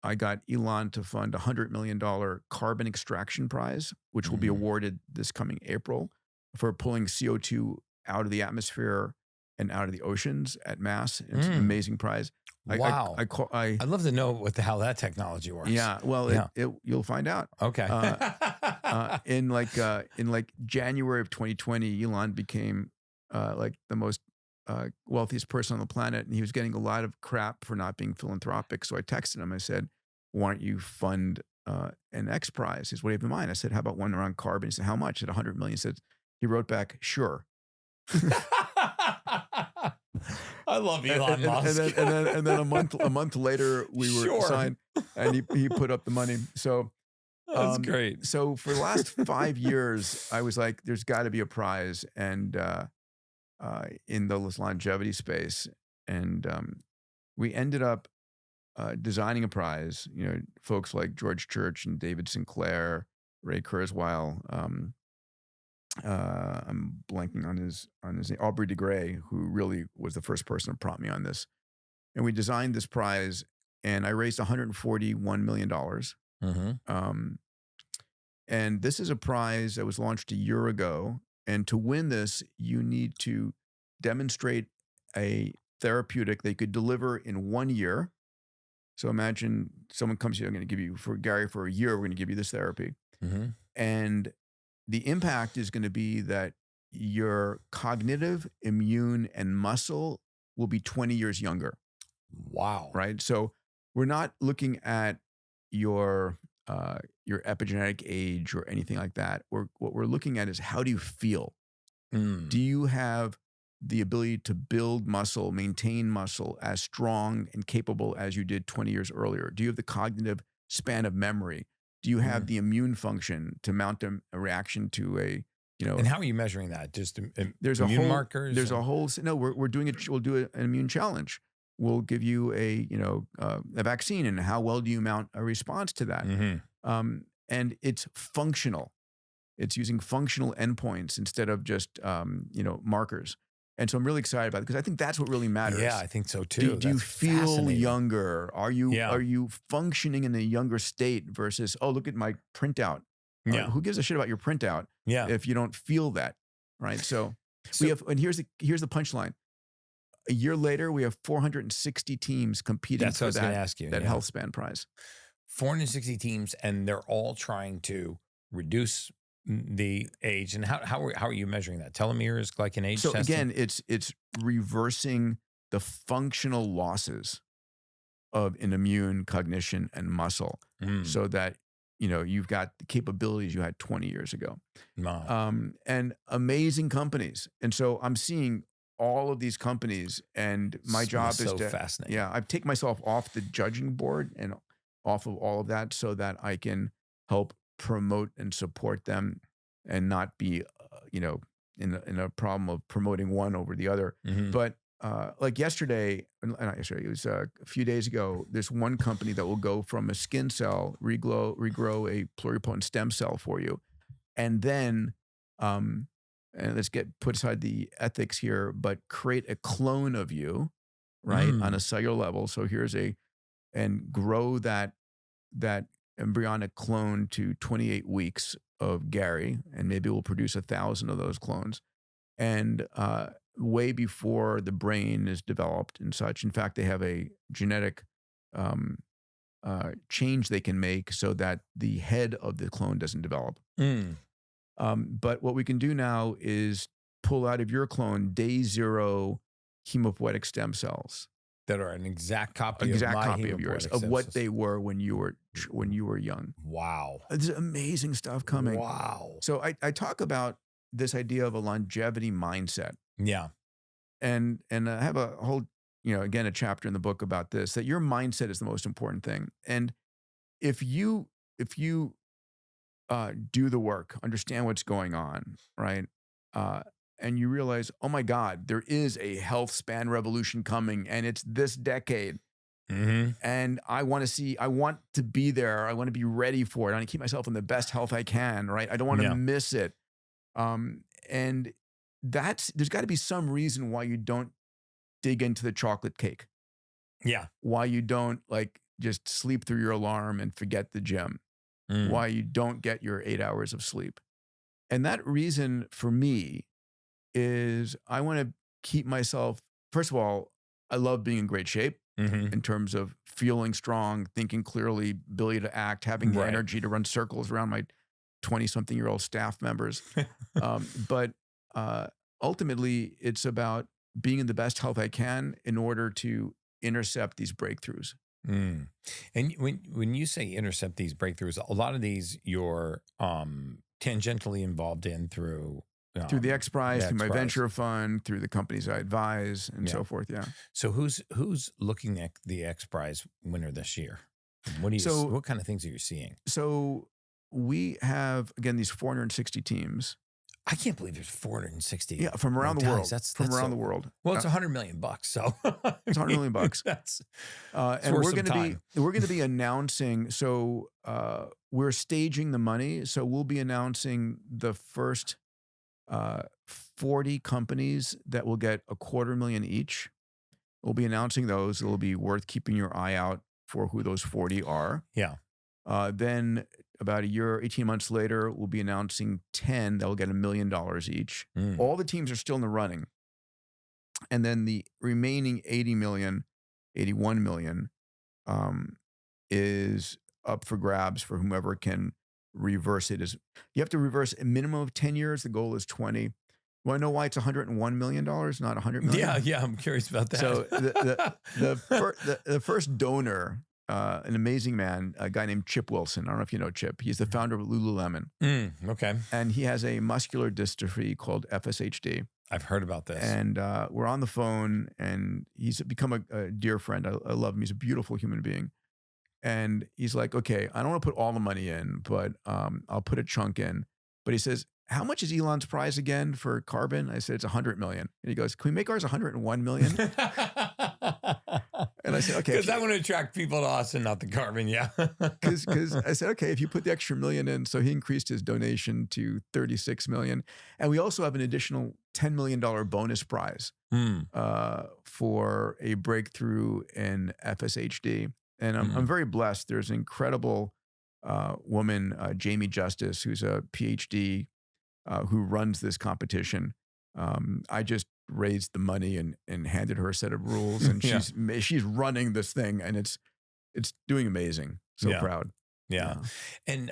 I got Elon to fund a $100 million carbon extraction prize, which will be awarded this coming April for pulling CO2 out of the atmosphere and out of the oceans at mass. It's an amazing prize. Wow. I'd love to know how that technology works. Yeah. Well, you'll find out. Okay. In January of 2020, Elon became like the most wealthiest person on the planet, and he was getting a lot of crap for not being philanthropic. So I texted him. I said, "Why don't you fund an XPRIZE?" He says, "What do you have in mind?" I said, "How about one around carbon?" He said, "How much?" I said, $100 million. He wrote back, "Sure." I love Elon Musk. And then a month later, we were signed, and he put up the money. So that's great. So for the last 5 years, I was like, "There's got to be a prize," and in the longevity space, and we ended up designing a prize. Folks like George Church and David Sinclair, Ray Kurzweil. I'm blanking on his name, Aubrey de Grey, who really was the first person to prompt me on this. And we designed this prize, and I raised $141 million. And this is a prize that was launched a year ago. And to win this, you need to demonstrate a therapeutic they could deliver in 1 year. So imagine someone comes to you, I'm going to give you, for Gary, for a year, we're going to give you this therapy. And the impact is going to be that your cognitive, immune, and muscle will be 20 years younger. Wow. Right? So we're not looking at your epigenetic age or anything like that. What we're looking at is, how do you feel? Do you have the ability to build muscle, maintain muscle as strong and capable as you did 20 years earlier? Do you have the cognitive span of memory? Do you have the immune function to mount a reaction to And how are you measuring that? Just there's immune markers? There's a whole, no, we're doing it. We'll do an immune challenge. We'll give you a vaccine, and how well do you mount a response to that? And it's functional. It's using functional endpoints instead of just, markers. And so I'm really excited about it, because I think that's what really matters. Yeah, I think so too. Do you feel younger? Are you functioning in a younger state versus, oh, look at my printout? Who gives a shit about your printout if you don't feel that, right? So we have, and here's the punchline. A year later, we have 460 teams competing for that health span prize. 460 teams, and they're all trying to reduce the age. And how are you measuring that? Telomeres, glycan age testing? So again, it's reversing the functional losses of an immune, cognition, and muscle, so that you've got the capabilities you had 20 years ago. And amazing companies. And so I'm seeing all of these companies, and my job is to fascinating. Yeah, I've taken myself off the judging board and off of all of that, so that I can help promote and support them, and not be in a problem of promoting one over the other. But like yesterday, not yesterday, it was a few days ago, there's one company that will go from a skin cell, regrow a pluripotent stem cell for you, and then and let's put aside the ethics here, but create a clone of you, right, on a cellular level. So and grow that embryonic clone to 28 weeks of Gary, and maybe we'll produce 1,000 of those clones. And way before the brain is developed and such. In fact, they have a genetic change they can make so that the head of the clone doesn't develop. But what we can do now is pull out of your clone day 0 hematopoietic stem cells that are an exact copy of yours, of what they were when you were young. Wow. There's amazing stuff coming. Wow. So I talk about this idea of a longevity mindset. Yeah. And I have a whole, again, a chapter in the book about this, that your mindset is the most important thing. And if you do the work, understand what's going on, right? And you realize, oh my God, there is a health span revolution coming, and it's this decade. And I want to be there. I want to be ready for it. I want to keep myself in the best health I can, right? I don't want to miss it. And there's got to be some reason why you don't dig into the chocolate cake. Yeah. Why you don't just sleep through your alarm and forget the gym. Why you don't get your 8 hours of sleep. And that reason for me is I want to keep myself, first of all, I love being in great shape in terms of feeling strong, thinking clearly, ability to act, having the energy to run circles around my 20-something-year-old staff members. But ultimately, it's about being in the best health I can in order to intercept these breakthroughs. And when you say intercept these breakthroughs, a lot of these you're tangentially involved in through the XPRIZE, through my venture fund, through the companies I advise, and so forth. Yeah. So who's looking at the XPRIZE winner this year? What kind of things are you seeing? So we have, again, these 460 teams. I can't believe there's 460. Yeah, from around the world. That's around the world. Well, it's $100 million, so it's $100 million. That's and we're going to be announcing. So we're staging the money. So we'll be announcing the first 40 companies that will get $250,000 each. We'll be announcing those. It'll be worth keeping your eye out for who those 40 are. Yeah. Then about a year, 18 months later, we'll be announcing 10 that will get $1 million each. All the teams are still in the running. And then the remaining 81 million is up for grabs for whomever can reverse it. You have to reverse a minimum of 10 years. The goal is 20. You want to know why it's $101 million, not $100 million? Yeah, I'm curious about that. So the first donor, an amazing man, a guy named Chip Wilson. I don't know if you know Chip. He's the founder of Lululemon. Okay. And he has a muscular dystrophy called FSHD. I've heard about this. And we're on the phone, and he's become a dear friend. I love him. He's a beautiful human being. And he's like, okay, I don't want to put all the money in, but I'll put a chunk in. But he says, how much is Elon's prize again for carbon? I said, it's 100 million. And he goes, can we make ours 101 million? And I said, okay. Because that would attract people to us and not the carbon, yeah. Because I said, okay, if you put the extra $1 million in, so he increased his donation to 36 million. And we also have an additional $10 million bonus prize for a breakthrough in FSHD. And I'm very blessed. There's an incredible woman, Jamie Justice, who's a PhD, who runs this competition. I just raised the money and handed her a set of rules, and she's running this thing, and it's doing amazing. So proud. Yeah. And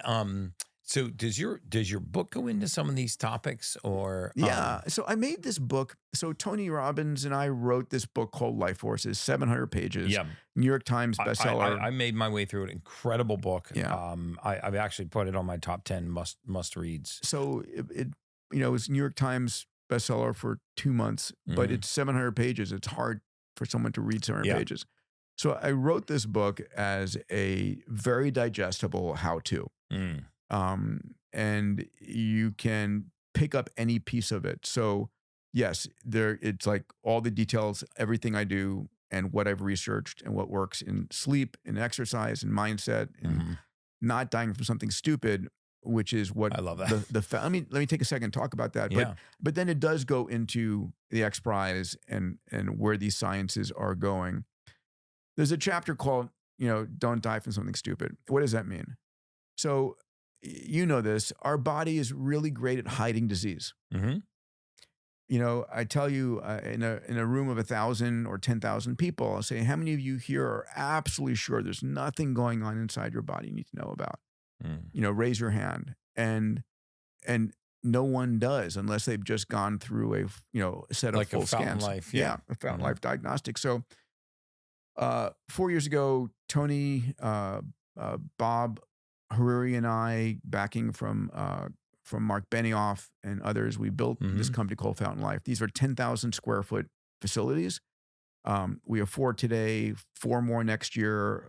so does your book go into some of these topics, or? Yeah. So I made this book. So Tony Robbins and I wrote this book called Life Forces, 700 pages. Yeah. New York Times bestseller. I made my way through it. Incredible book. Yeah. I've actually put it on my top 10 must reads. So it was New York Times bestseller for 2 months, but it's 700 pages. It's hard for someone to read 700 pages. So I wrote this book as a very digestible how-to. And you can pick up any piece of it. So yes, it's like all the details, everything I do and what I've researched and what works in sleep and exercise and mindset and not dying from something stupid. which is what I love that. I mean, let me take a second and talk about that. Yeah. But then it does go into the XPRIZE and where these sciences are going. There's a chapter called, don't die from something stupid. What does that mean? So you know this, our body is really great at hiding disease. Mm-hmm. I tell you, in a room of 1,000 or 10,000 people, I'll say, how many of you here are absolutely sure there's nothing going on inside your body you need to know about? Raise your hand. And no one does unless they've just gone through a set of Like full a Fountain scans. Life. Yeah. A Fountain Life diagnostic. So 4 years ago, Tony, Bob Hariri and I, backing from Mark Benioff and others, we built this company called Fountain Life. These are 10,000 square foot facilities. We have 4 today, 4 more next year,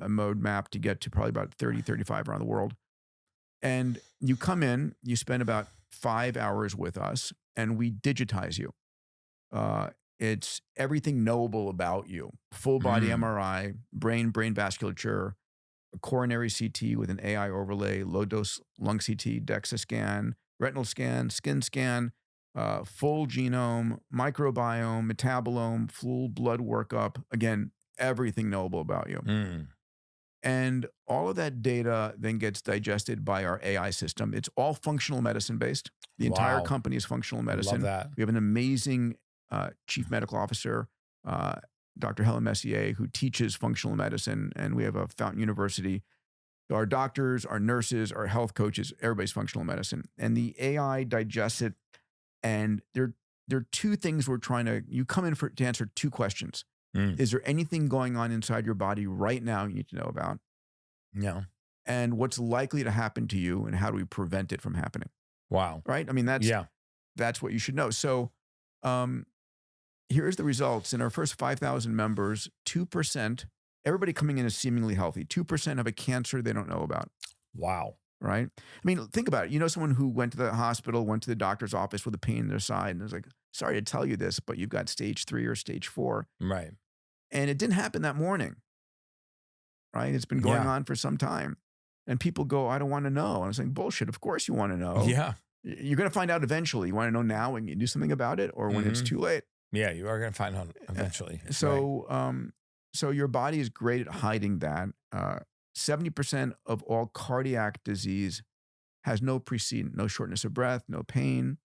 a mode map to get to probably about 30, 35 around the world. And you come in, you spend about 5 hours with us, and we digitize you. It's everything knowable about you. Full body MRI, brain vasculature, a coronary CT with an AI overlay, low dose lung CT, DEXA scan, retinal scan, skin scan, full genome, microbiome, metabolome, full blood workup. Again, everything knowable about you. And all of that data then gets digested by our AI system. It's all functional medicine based. The entire company is functional medicine. Love that. We have an amazing chief medical officer, Dr. Helen Messier, who teaches functional medicine, and we have a Fountain University. Our doctors, our nurses, our health coaches, everybody's functional medicine. And the AI digests it, and there are 2 things you come in to answer 2 questions. Is there anything going on inside your body right now you need to know about? No. And what's likely to happen to you, and how do we prevent it from happening? Wow. Right? I mean, that's what you should know. So here's the results. In our first 5,000 members, 2%, everybody coming in is seemingly healthy. 2% have a cancer they don't know about. Wow. Right? I mean, think about it. Someone who went to the hospital, went to the doctor's office with a pain in their side, and was like, sorry to tell you this, but you've got stage 3 or stage 4. Right. And it didn't happen that morning. Right? It's been going on for some time. And people go, I don't want to know. And I'm saying, bullshit. Of course you want to know. Yeah. You're going to find out eventually. You want to know now when you do something about it, or when it's too late. Yeah, you are going to find out eventually. So, so your body is great at hiding that. 70% of all cardiac disease has no precedent, no shortness of breath, no pain.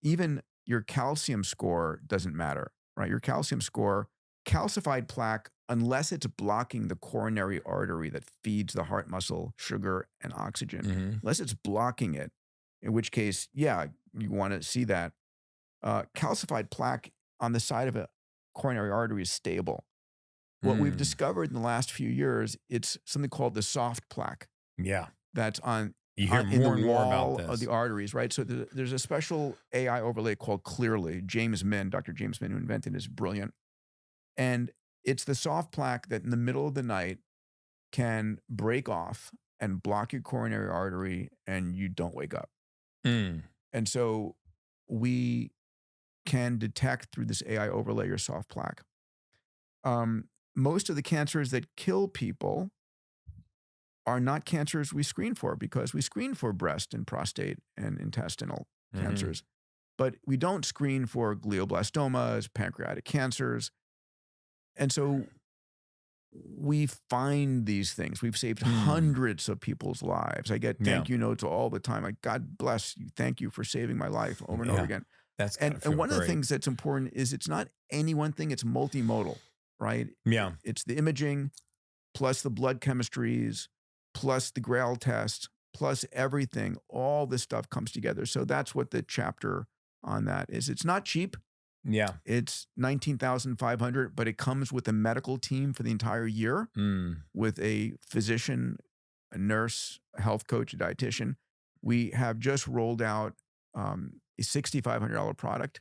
Even your calcium score doesn't matter, right? Your calcium score, calcified plaque, unless it's blocking the coronary artery that feeds the heart muscle sugar and oxygen, unless it's blocking it, in which case, you want to see that. Calcified plaque on the side of a coronary artery is stable. What we've discovered in the last few years, it's something called the soft plaque. Yeah. That's on you hear in more the and more wall about this. of the arteries, right? So there's a special AI overlay called Clearly. Dr. James Min, who invented it, is brilliant. And it's the soft plaque that in the middle of the night can break off and block your coronary artery, and you don't wake up. And so we can detect through this AI overlay your soft plaque. Most of the cancers that kill people are not cancers we screen for, because we screen for breast and prostate and intestinal cancers, but we don't screen for glioblastomas, pancreatic cancers. And so we find these things. We've saved hundreds of people's lives. I get thank you notes all the time. Like, God bless you. Thank you for saving my life over and over again. That's and one of the things that's important is it's not any one thing, it's multimodal, right? Yeah. It's the imaging plus the blood chemistries plus the Grail test plus everything. All this stuff comes together. So that's what the chapter on that is. It's not cheap. Yeah. It's $19,500, but it comes with a medical team for the entire year with a physician, a nurse, a health coach, a dietitian. We have just rolled out a $6,500 product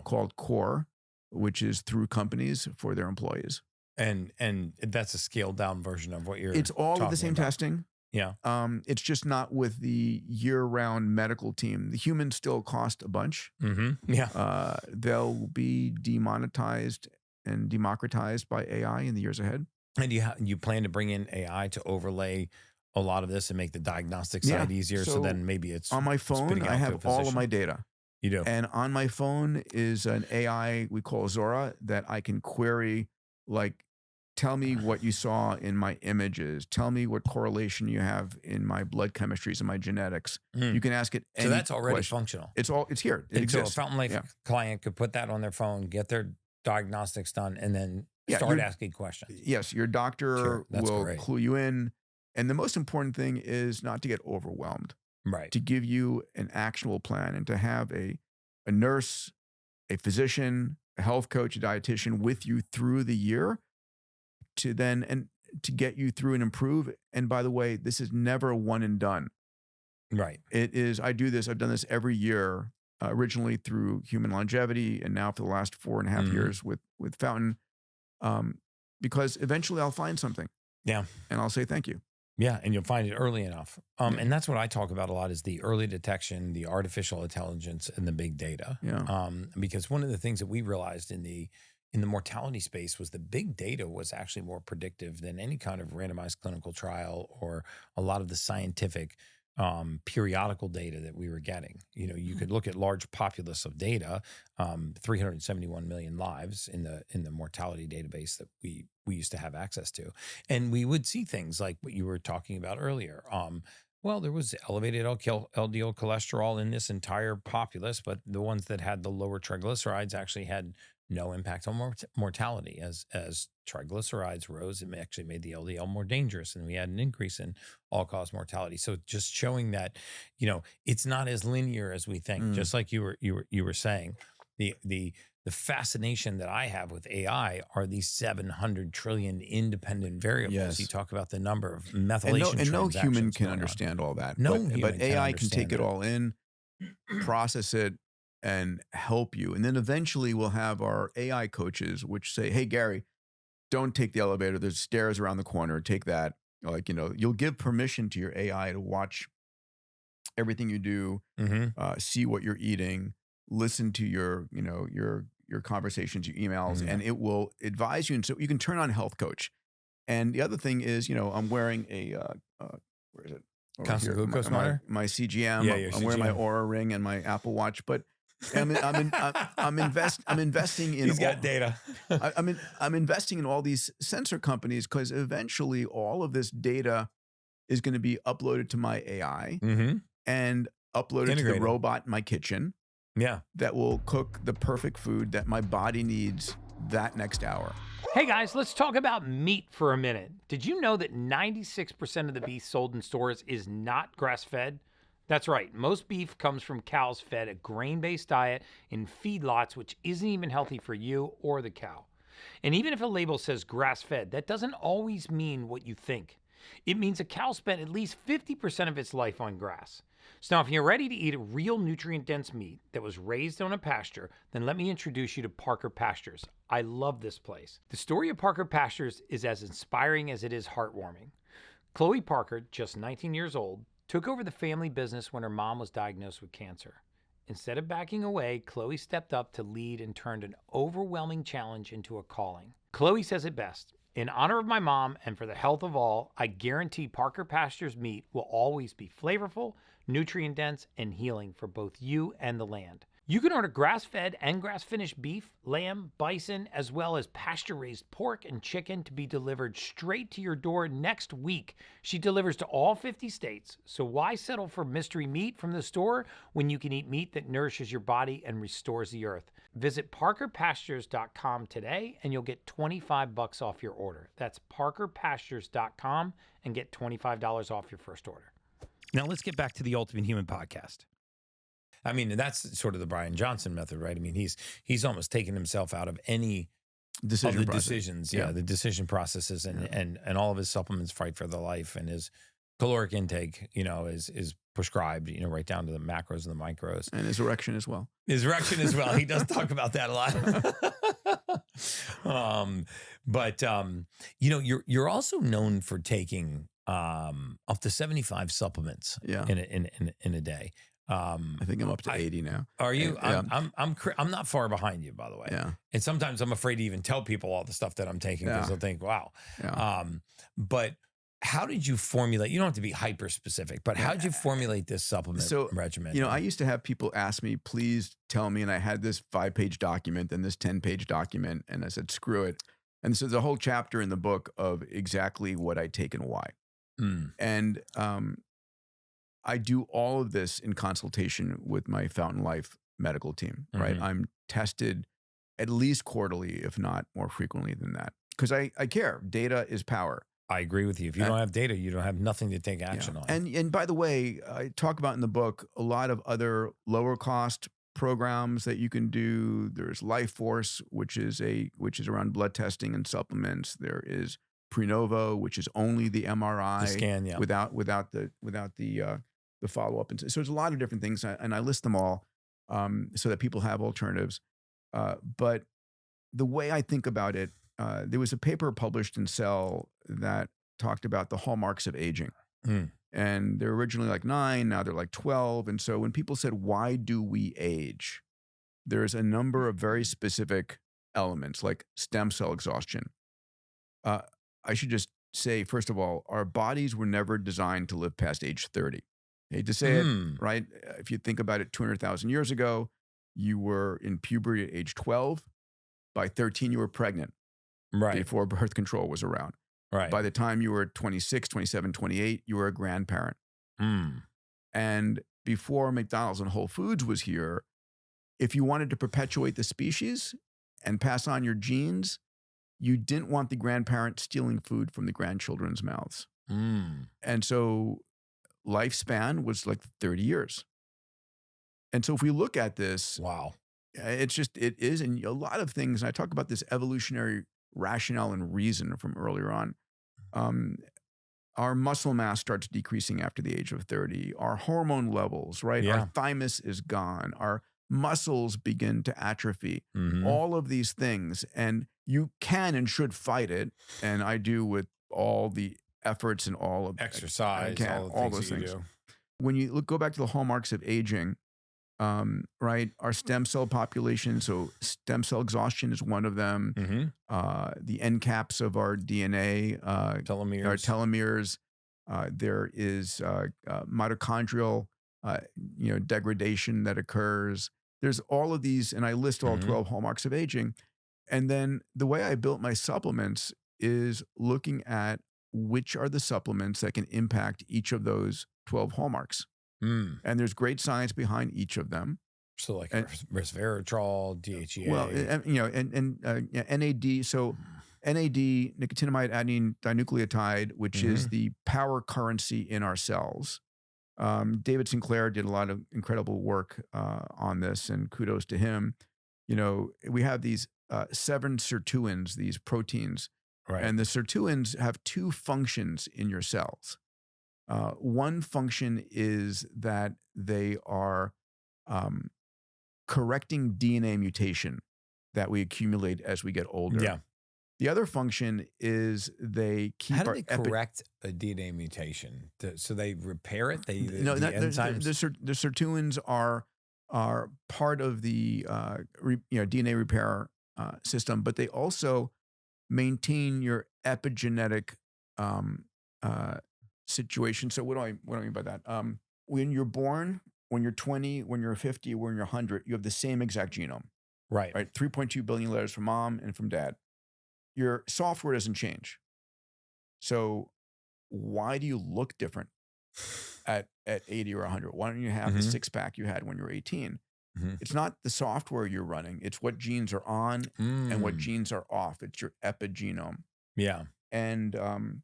called Core, which is through companies for their employees. And that's a scaled down version of what you're It's all of the same about. testing. Yeah. It's just not with the year-round medical team. The humans still cost a bunch. Yeah. They'll be demonetized and democratized by AI in the years ahead. And you plan to bring in AI to overlay a lot of this and make the diagnostic side easier? So then maybe it's on my phone, I have all of my data. You do. And on my phone is an AI we call Zora that I can query, like, tell me what you saw in my images. Tell me what correlation you have in my blood chemistries and my genetics. You can ask it any So that's already question. functional. It's here. It exists. So a Fountain Life client could put that on their phone, get their diagnostics done, and then start asking questions. Yes, your doctor will clue you in. And the most important thing is not to get overwhelmed. Right. To give you an actionable plan and to have a nurse, a physician, a health coach, a dietitian with you through the year to get you through and improve. And by the way, this is never one and done. Right. It is, I've done this every year, originally through Human Longevity and now for the last 4.5 years with Fountain, because eventually I'll find something. Yeah. And I'll say thank you. Yeah, and you'll find it early enough. And that's what I talk about a lot is the early detection, the artificial intelligence, and the big data. Yeah. Because one of the things that we realized in the mortality space was the big data was actually more predictive than any kind of randomized clinical trial or a lot of the scientific periodical data that we were getting. You know, you could look at large populace of data, 371 million lives in the mortality database that we used to have access to. And we would see things like what you were talking about earlier. Well, there was elevated LDL cholesterol in this entire populace, but the ones that had the lower triglycerides actually had no impact on mortality. As triglycerides rose, it actually made the LDL more dangerous, and we had an increase in all-cause mortality. So just showing that, you know, it's not as linear as we think. Just like you were saying, the fascination that I have with AI are these 700 trillion independent variables. Yes. You talk about the number of methylation and no human can going understand all that. But AI can take it all in, process it, and help you. And then eventually we'll have our AI coaches, which say, hey, Gary, don't take the elevator. There's stairs around the corner. Take that. Like, you know, you'll give permission to your AI to watch everything you do, see what you're eating, listen to your conversations, your emails, and it will advise you. And so you can turn on Health Coach. And the other thing is, you know, I'm wearing a, where is it? Constant glucose monitor? My CGM. Yeah, I'm wearing my Aura ring and my Apple Watch, but I'm investing in. He's got data. I'm investing in all these sensor companies because eventually all of this data is going to be uploaded to my AI and uploaded to the robot in my kitchen. Yeah, that will cook the perfect food that my body needs that next hour. Hey guys, let's talk about meat for a minute. Did you know that 96% of the beef sold in stores is not grass-fed? That's right, most beef comes from cows fed a grain-based diet in feedlots, which isn't even healthy for you or the cow. And even if a label says grass-fed, that doesn't always mean what you think. It means a cow spent at least 50% of its life on grass. So now if you're ready to eat a real nutrient-dense meat that was raised on a pasture, then let me introduce you to Parker Pastures. I love this place. The story of Parker Pastures is as inspiring as it is heartwarming. Chloe Parker, just 19 years old, took over the family business when her mom was diagnosed with cancer. Instead of backing away, Chloe stepped up to lead and turned an overwhelming challenge into a calling. Chloe says it best. In honor of my mom and for the health of all, I guarantee Parker Pastures meat will always be flavorful, nutrient-dense, and healing for both you and the land. You can order grass-fed and grass-finished beef, lamb, bison, as well as pasture-raised pork and chicken to be delivered straight to your door next week. She delivers to all 50 states, so why settle for mystery meat from the store when you can eat meat that nourishes your body and restores the earth? Visit parkerpastures.com today and you'll get $25 off your order. That's parkerpastures.com and get $25 off your first order. Now let's get back to the Ultimate Human podcast. I mean, that's sort of the Brian Johnson method, right? I mean, he's almost taken himself out of any decisions, the decision processes, and all of his supplements fight for the life, and his caloric intake, you know, is prescribed, you know, right down to the macros and the micros, and his erection as well. He does talk about that a lot. But you know, you're also known for taking up to 75 supplements in a day. I think I'm up to 80 now. Are you? I'm not far behind you, by the way. Yeah. And sometimes I'm afraid to even tell people all the stuff that I'm taking because they'll think, wow. Yeah. But how did you formulate? You don't have to be hyper specific, but how did you formulate this supplement regimen? I used to have people ask me, please tell me. And I had this 5-page document and this 10-page document. And I said, screw it. And so there's a whole chapter in the book of exactly what I take and why. And I do all of this in consultation with my Fountain Life medical team, right? I'm tested at least quarterly, if not more frequently than that. Because I care. Data is power. I agree with you. If you don't have data, you don't have nothing to take action on. And by the way, I talk about in the book a lot of other lower cost programs that you can do. There's Life Force, which is around blood testing and supplements. There is Prenovo, which is only the MRI, the scan, without the follow up. And so there's a lot of different things, and I list them all so that people have alternatives. But the way I think about it, there was a paper published in Cell that talked about the hallmarks of aging. And they're originally like 9, now they're like 12. And so when people said, why do we age? There's a number of very specific elements like stem cell exhaustion. I should just say, first of all, our bodies were never designed to live past age 30. I hate to say it, right? If you think about it, 200,000 years ago, you were in puberty at age 12. By 13, you were pregnant. Right. Before birth control was around. Right. By the time you were 26, 27, 28, you were a grandparent. And before McDonald's and Whole Foods was here, if you wanted to perpetuate the species and pass on your genes, you didn't want the grandparent stealing food from the grandchildren's mouths. And so lifespan was like 30 years. And so if we look at this, wow, it is. And a lot of things, and I talk about this evolutionary rationale and reason from earlier on. Our muscle mass starts decreasing after the age of 30. Our hormone levels, right? Yeah. Our thymus is gone. Our muscles begin to atrophy. All of these things. And you can and should fight it. And I do with all the efforts and all of exercise, all those things. Do. When you go back to the hallmarks of aging, right? Our stem cell population. So stem cell exhaustion is one of them. The end caps of our DNA, telomeres. Our telomeres. There is mitochondrial, degradation that occurs. There's all of these, and I list all 12 hallmarks of aging. And then the way I built my supplements is looking at which are the supplements that can impact each of those 12 hallmarks. And there's great science behind each of them. So like resveratrol, DHEA. Well, NAD. So NAD, nicotinamide adenine dinucleotide, which is the power currency in our cells. David Sinclair did a lot of incredible work on this, and kudos to him. We have these 7 sirtuins, these proteins, right? And the sirtuins have 2 functions in your cells. One function is that they are correcting DNA mutation that we accumulate as we get older. Yeah. The other function is they keep. How do they correct a DNA mutation? So they repair it. The enzymes. The sirtuins are part of the DNA repair system, but they also maintain your epigenetic situation. So what do I mean by that? When you're born, when you're 20, when you're 50, when you're 100, you have the same exact genome. Right. 3.2 billion letters from mom and from dad. Your software doesn't change. So why do you look different at 80 or 100? Why don't you have the 6-pack you had when you were 18? It's not the software you're running. It's what genes are on and what genes are off. It's your epigenome. Yeah. And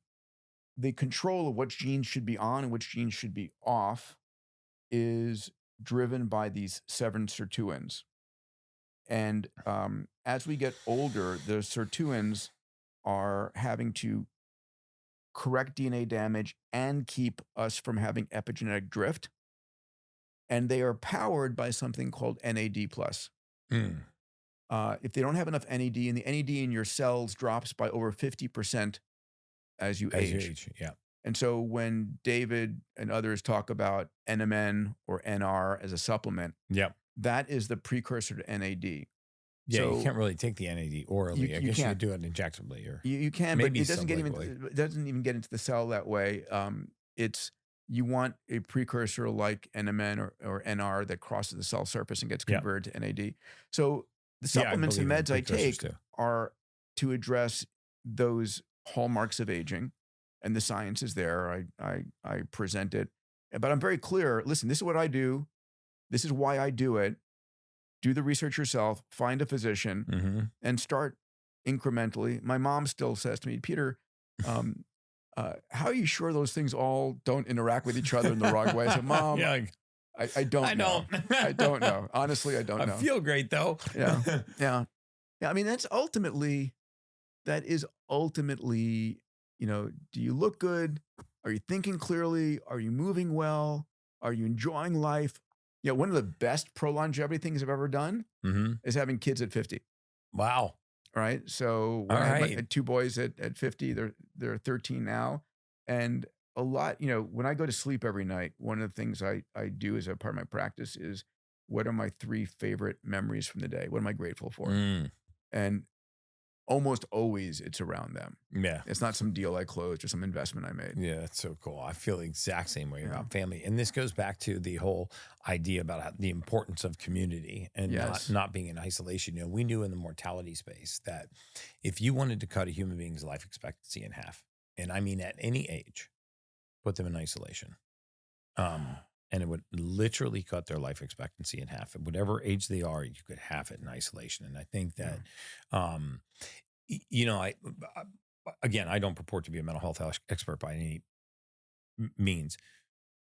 the control of which genes should be on and which genes should be off is driven by these 7 sirtuins. And as we get older, the sirtuins are having to correct DNA damage and keep us from having epigenetic drift. And they are powered by something called NAD+. If they don't have enough NAD, and the NAD in your cells drops by over 50% as you age. Yeah. And so when David and others talk about NMN or NR as a supplement, that is the precursor to NAD. Yeah, So you can't really take the NAD orally. I guess you could do it injectably, or you can, but maybe it doesn't sublingually. it doesn't even get into the cell that way. It's you want a precursor like NMN or NR that crosses the cell surface and gets Yep. converted to NAD. So the Yeah, I supplements and believe in meds I precursors take too. are to address those hallmarks of aging, and the science is there. I present it, but I'm very clear. Listen, this is what I do. This is why I do it. Do the research yourself. Find a physician Mm-hmm. and start incrementally. My mom still says to me, Peter, how are you sure those things all don't interact with each other in the wrong way? I said, Mom, Yeah, I don't know. I don't know. Honestly, I don't know. I feel great though. Yeah. Yeah. I mean, that is ultimately, do you look good? Are you thinking clearly? Are you moving well? Are you enjoying life? Yeah. One of the best pro longevity things I've ever done Mm-hmm. is having kids at 50. Wow. Right. So when All I had right. 2 boys at 50, they're 13 now. And a lot, when I go to sleep every night, one of the things I do as a part of my practice is, what are my 3 favorite memories from the day? What am I grateful for? And almost always it's around them. Yeah. It's not some deal I closed or some investment I made. Yeah, that's so cool. I feel the exact same way Yeah. about family. And this goes back to the whole idea about the importance of community and Yes. not being in isolation. We knew in the mortality space that if you wanted to cut a human being's life expectancy in half, and I mean at any age, put them in isolation. And it would literally cut their life expectancy in half. At whatever age they are, you could have it in isolation. And I think that, again, I don't purport to be a mental health expert by any means,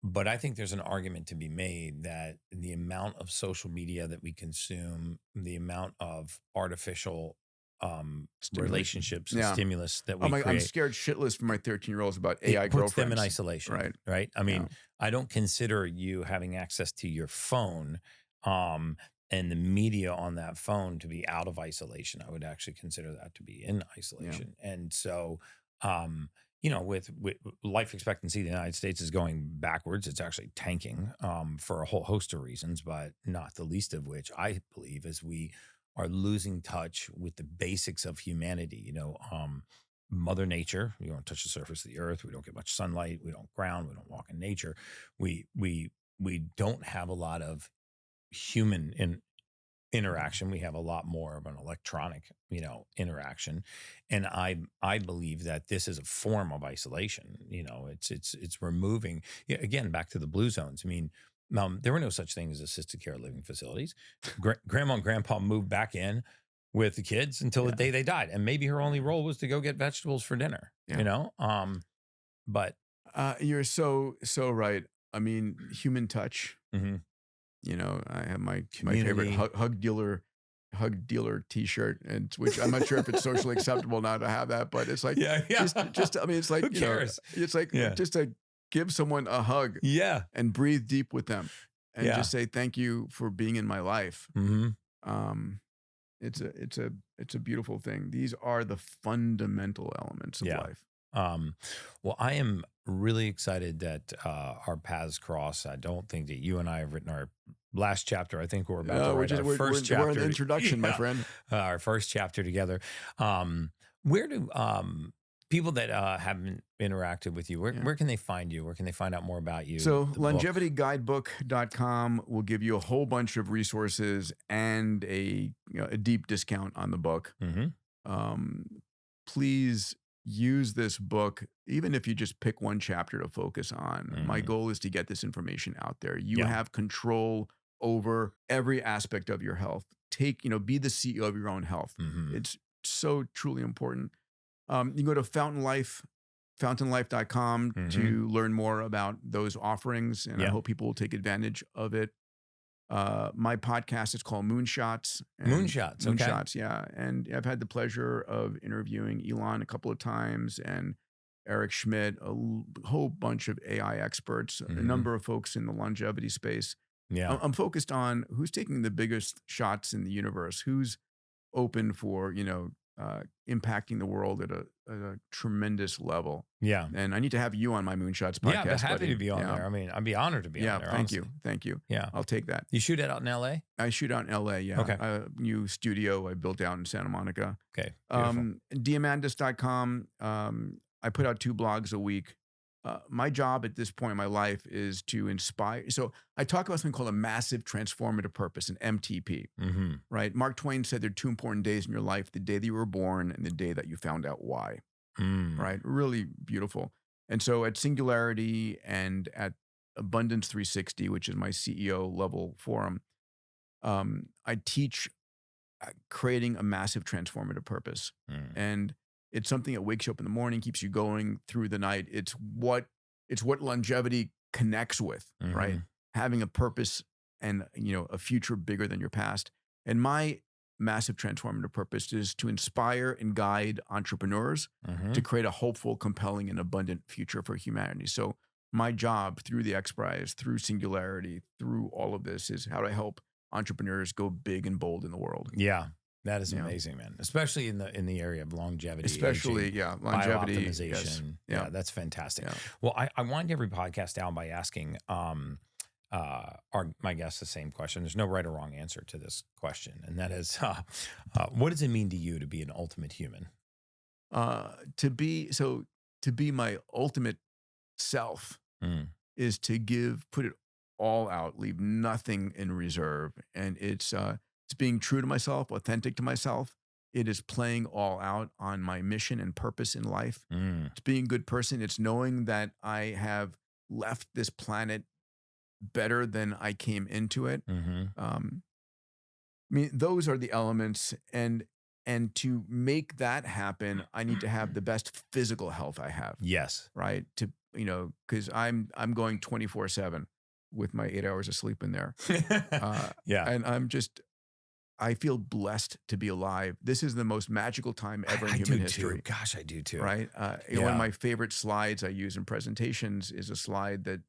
but I think there's an argument to be made that the amount of social media that we consume, the amount of artificial relationships and stimulus that we create. I'm scared shitless for my 13-year-olds about AI puts girlfriends. them in isolation, right? I mean, Yeah. I don't consider you having access to your phone and the media on that phone to be out of isolation. I would actually consider that to be in isolation. And so, with life expectancy in the United States is going backwards. It's actually tanking for a whole host of reasons, but not the least of which I believe is we are losing touch with the basics of humanity. Mother Nature, we don't touch the surface of the earth. We don't get much sunlight. We don't ground. We don't walk in nature. We don't have a lot of human interaction. We have a lot more of an electronic, interaction. And I believe that this is a form of isolation. It's removing, again, back to the blue zones. I mean, there were no such thing as assisted care living facilities. Grandma and grandpa moved back in with the kids until the day they died. And maybe her only role was to go get vegetables for dinner, but. You're so right. I mean, human touch. Mm-hmm. I have my favorite hug dealer T-shirt, and which I'm not sure if it's socially acceptable now to have that, but it's like, just I mean, it's like, who cares? It's like just to give someone a hug, and breathe deep with them, and just say thank you for being in my life. Mm-hmm. It's a beautiful thing. These are the fundamental elements of life. Well, I am really excited that our paths cross. I don't think that you and I have written our last chapter. I think we're about to write our first chapter. We're in the introduction, my friend. Our first chapter together. Where do people that haven't interacted with you, where can they find you? Where can they find out more about you? So longevityguidebook.com will give you a whole bunch of resources and a deep discount on the book. Mm-hmm. Please use this book, even if you just pick one chapter to focus on. Mm-hmm. My goal is to get this information out there. You have control over every aspect of your health. Be the CEO of your own health. Mm-hmm. It's so truly important. You can go to fountainlife.com to learn more about those offerings, and I hope people will take advantage of it. My podcast is called Moonshots. Moonshots, Moonshots, yeah. And I've had the pleasure of interviewing Elon a couple of times, and Eric Schmidt, a whole bunch of AI experts, a number of folks in the longevity space. Yeah, I'm focused on who's taking the biggest shots in the universe, who's open for, impacting the world at a tremendous level. Yeah. And I need to have you on my Moonshots podcast. Yeah, but happy buddy. to be on there. I mean, I'd be honored to be on there. Thank honestly. you. Thank you. Yeah. I'll take that. You shoot it out in LA? I shoot out in LA, yeah. Okay. New studio I built out in Santa Monica. Okay. Beautiful. Diamandis.com. I put out 2 blogs a week. My job at this point in my life is to inspire. So I talk about something called a massive transformative purpose, an MTP, right? Mark Twain said there are 2 important days in your life: the day that you were born and the day that you found out why, right? Really beautiful. And so at Singularity and at Abundance 360, which is my CEO level forum, I teach creating a massive transformative purpose. And it's something that wakes you up in the morning, keeps you going through the night. It's what longevity connects with, right? Having a purpose and, a future bigger than your past. And my massive transformative purpose is to inspire and guide entrepreneurs to create a hopeful, compelling, and abundant future for humanity. So my job through the XPRIZE, through Singularity, through all of this is how to help entrepreneurs go big and bold in the world. Yeah. That is amazing, man. Especially in the area of longevity. Especially, aging, longevity. Optimization. Yes. Yeah, that's fantastic. Yeah. Well, I wind every podcast down by asking my guests the same question. There's no right or wrong answer to this question. And that is, what does it mean to you to be an ultimate human? To be my ultimate self is to put it all out, leave nothing in reserve. And it's being true to myself, authentic to myself. It is playing all out on my mission and purpose in life. It's being a good person. It's knowing that I have left this planet better than I came into it. I mean, those are the elements. And to make that happen, I need to have the best physical health I have. Yes. Right. Because I'm going 24/7 with my 8 hours of sleep in there. Yeah. And I feel blessed to be alive. This is the most magical time ever in human history. Too. Gosh, I do too. Right. One of my favorite slides I use in presentations is a slide that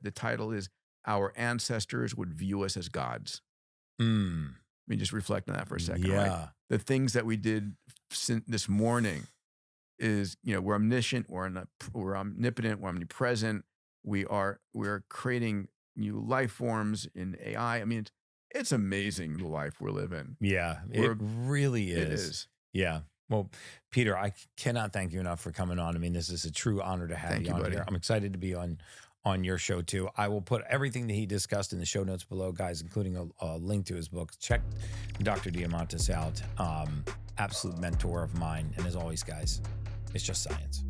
the title is "Our Ancestors Would View Us as Gods." Let me just reflect on that for a second. Yeah. Right? The things that we did this morning is, we're omniscient, we're omnipotent, we're omnipresent. We're creating new life forms in AI. I mean, it's amazing the life we're living. Yeah, it really is. It is. Yeah. Well, Peter, I cannot thank you enough for coming on. I mean, this is a true honor to have you on here. I'm excited to be on your show too. I will put everything that he discussed in the show notes below, guys, including a link to his book. Check Dr. Diamandis out. Absolute mentor of mine. And as always, guys, it's just science.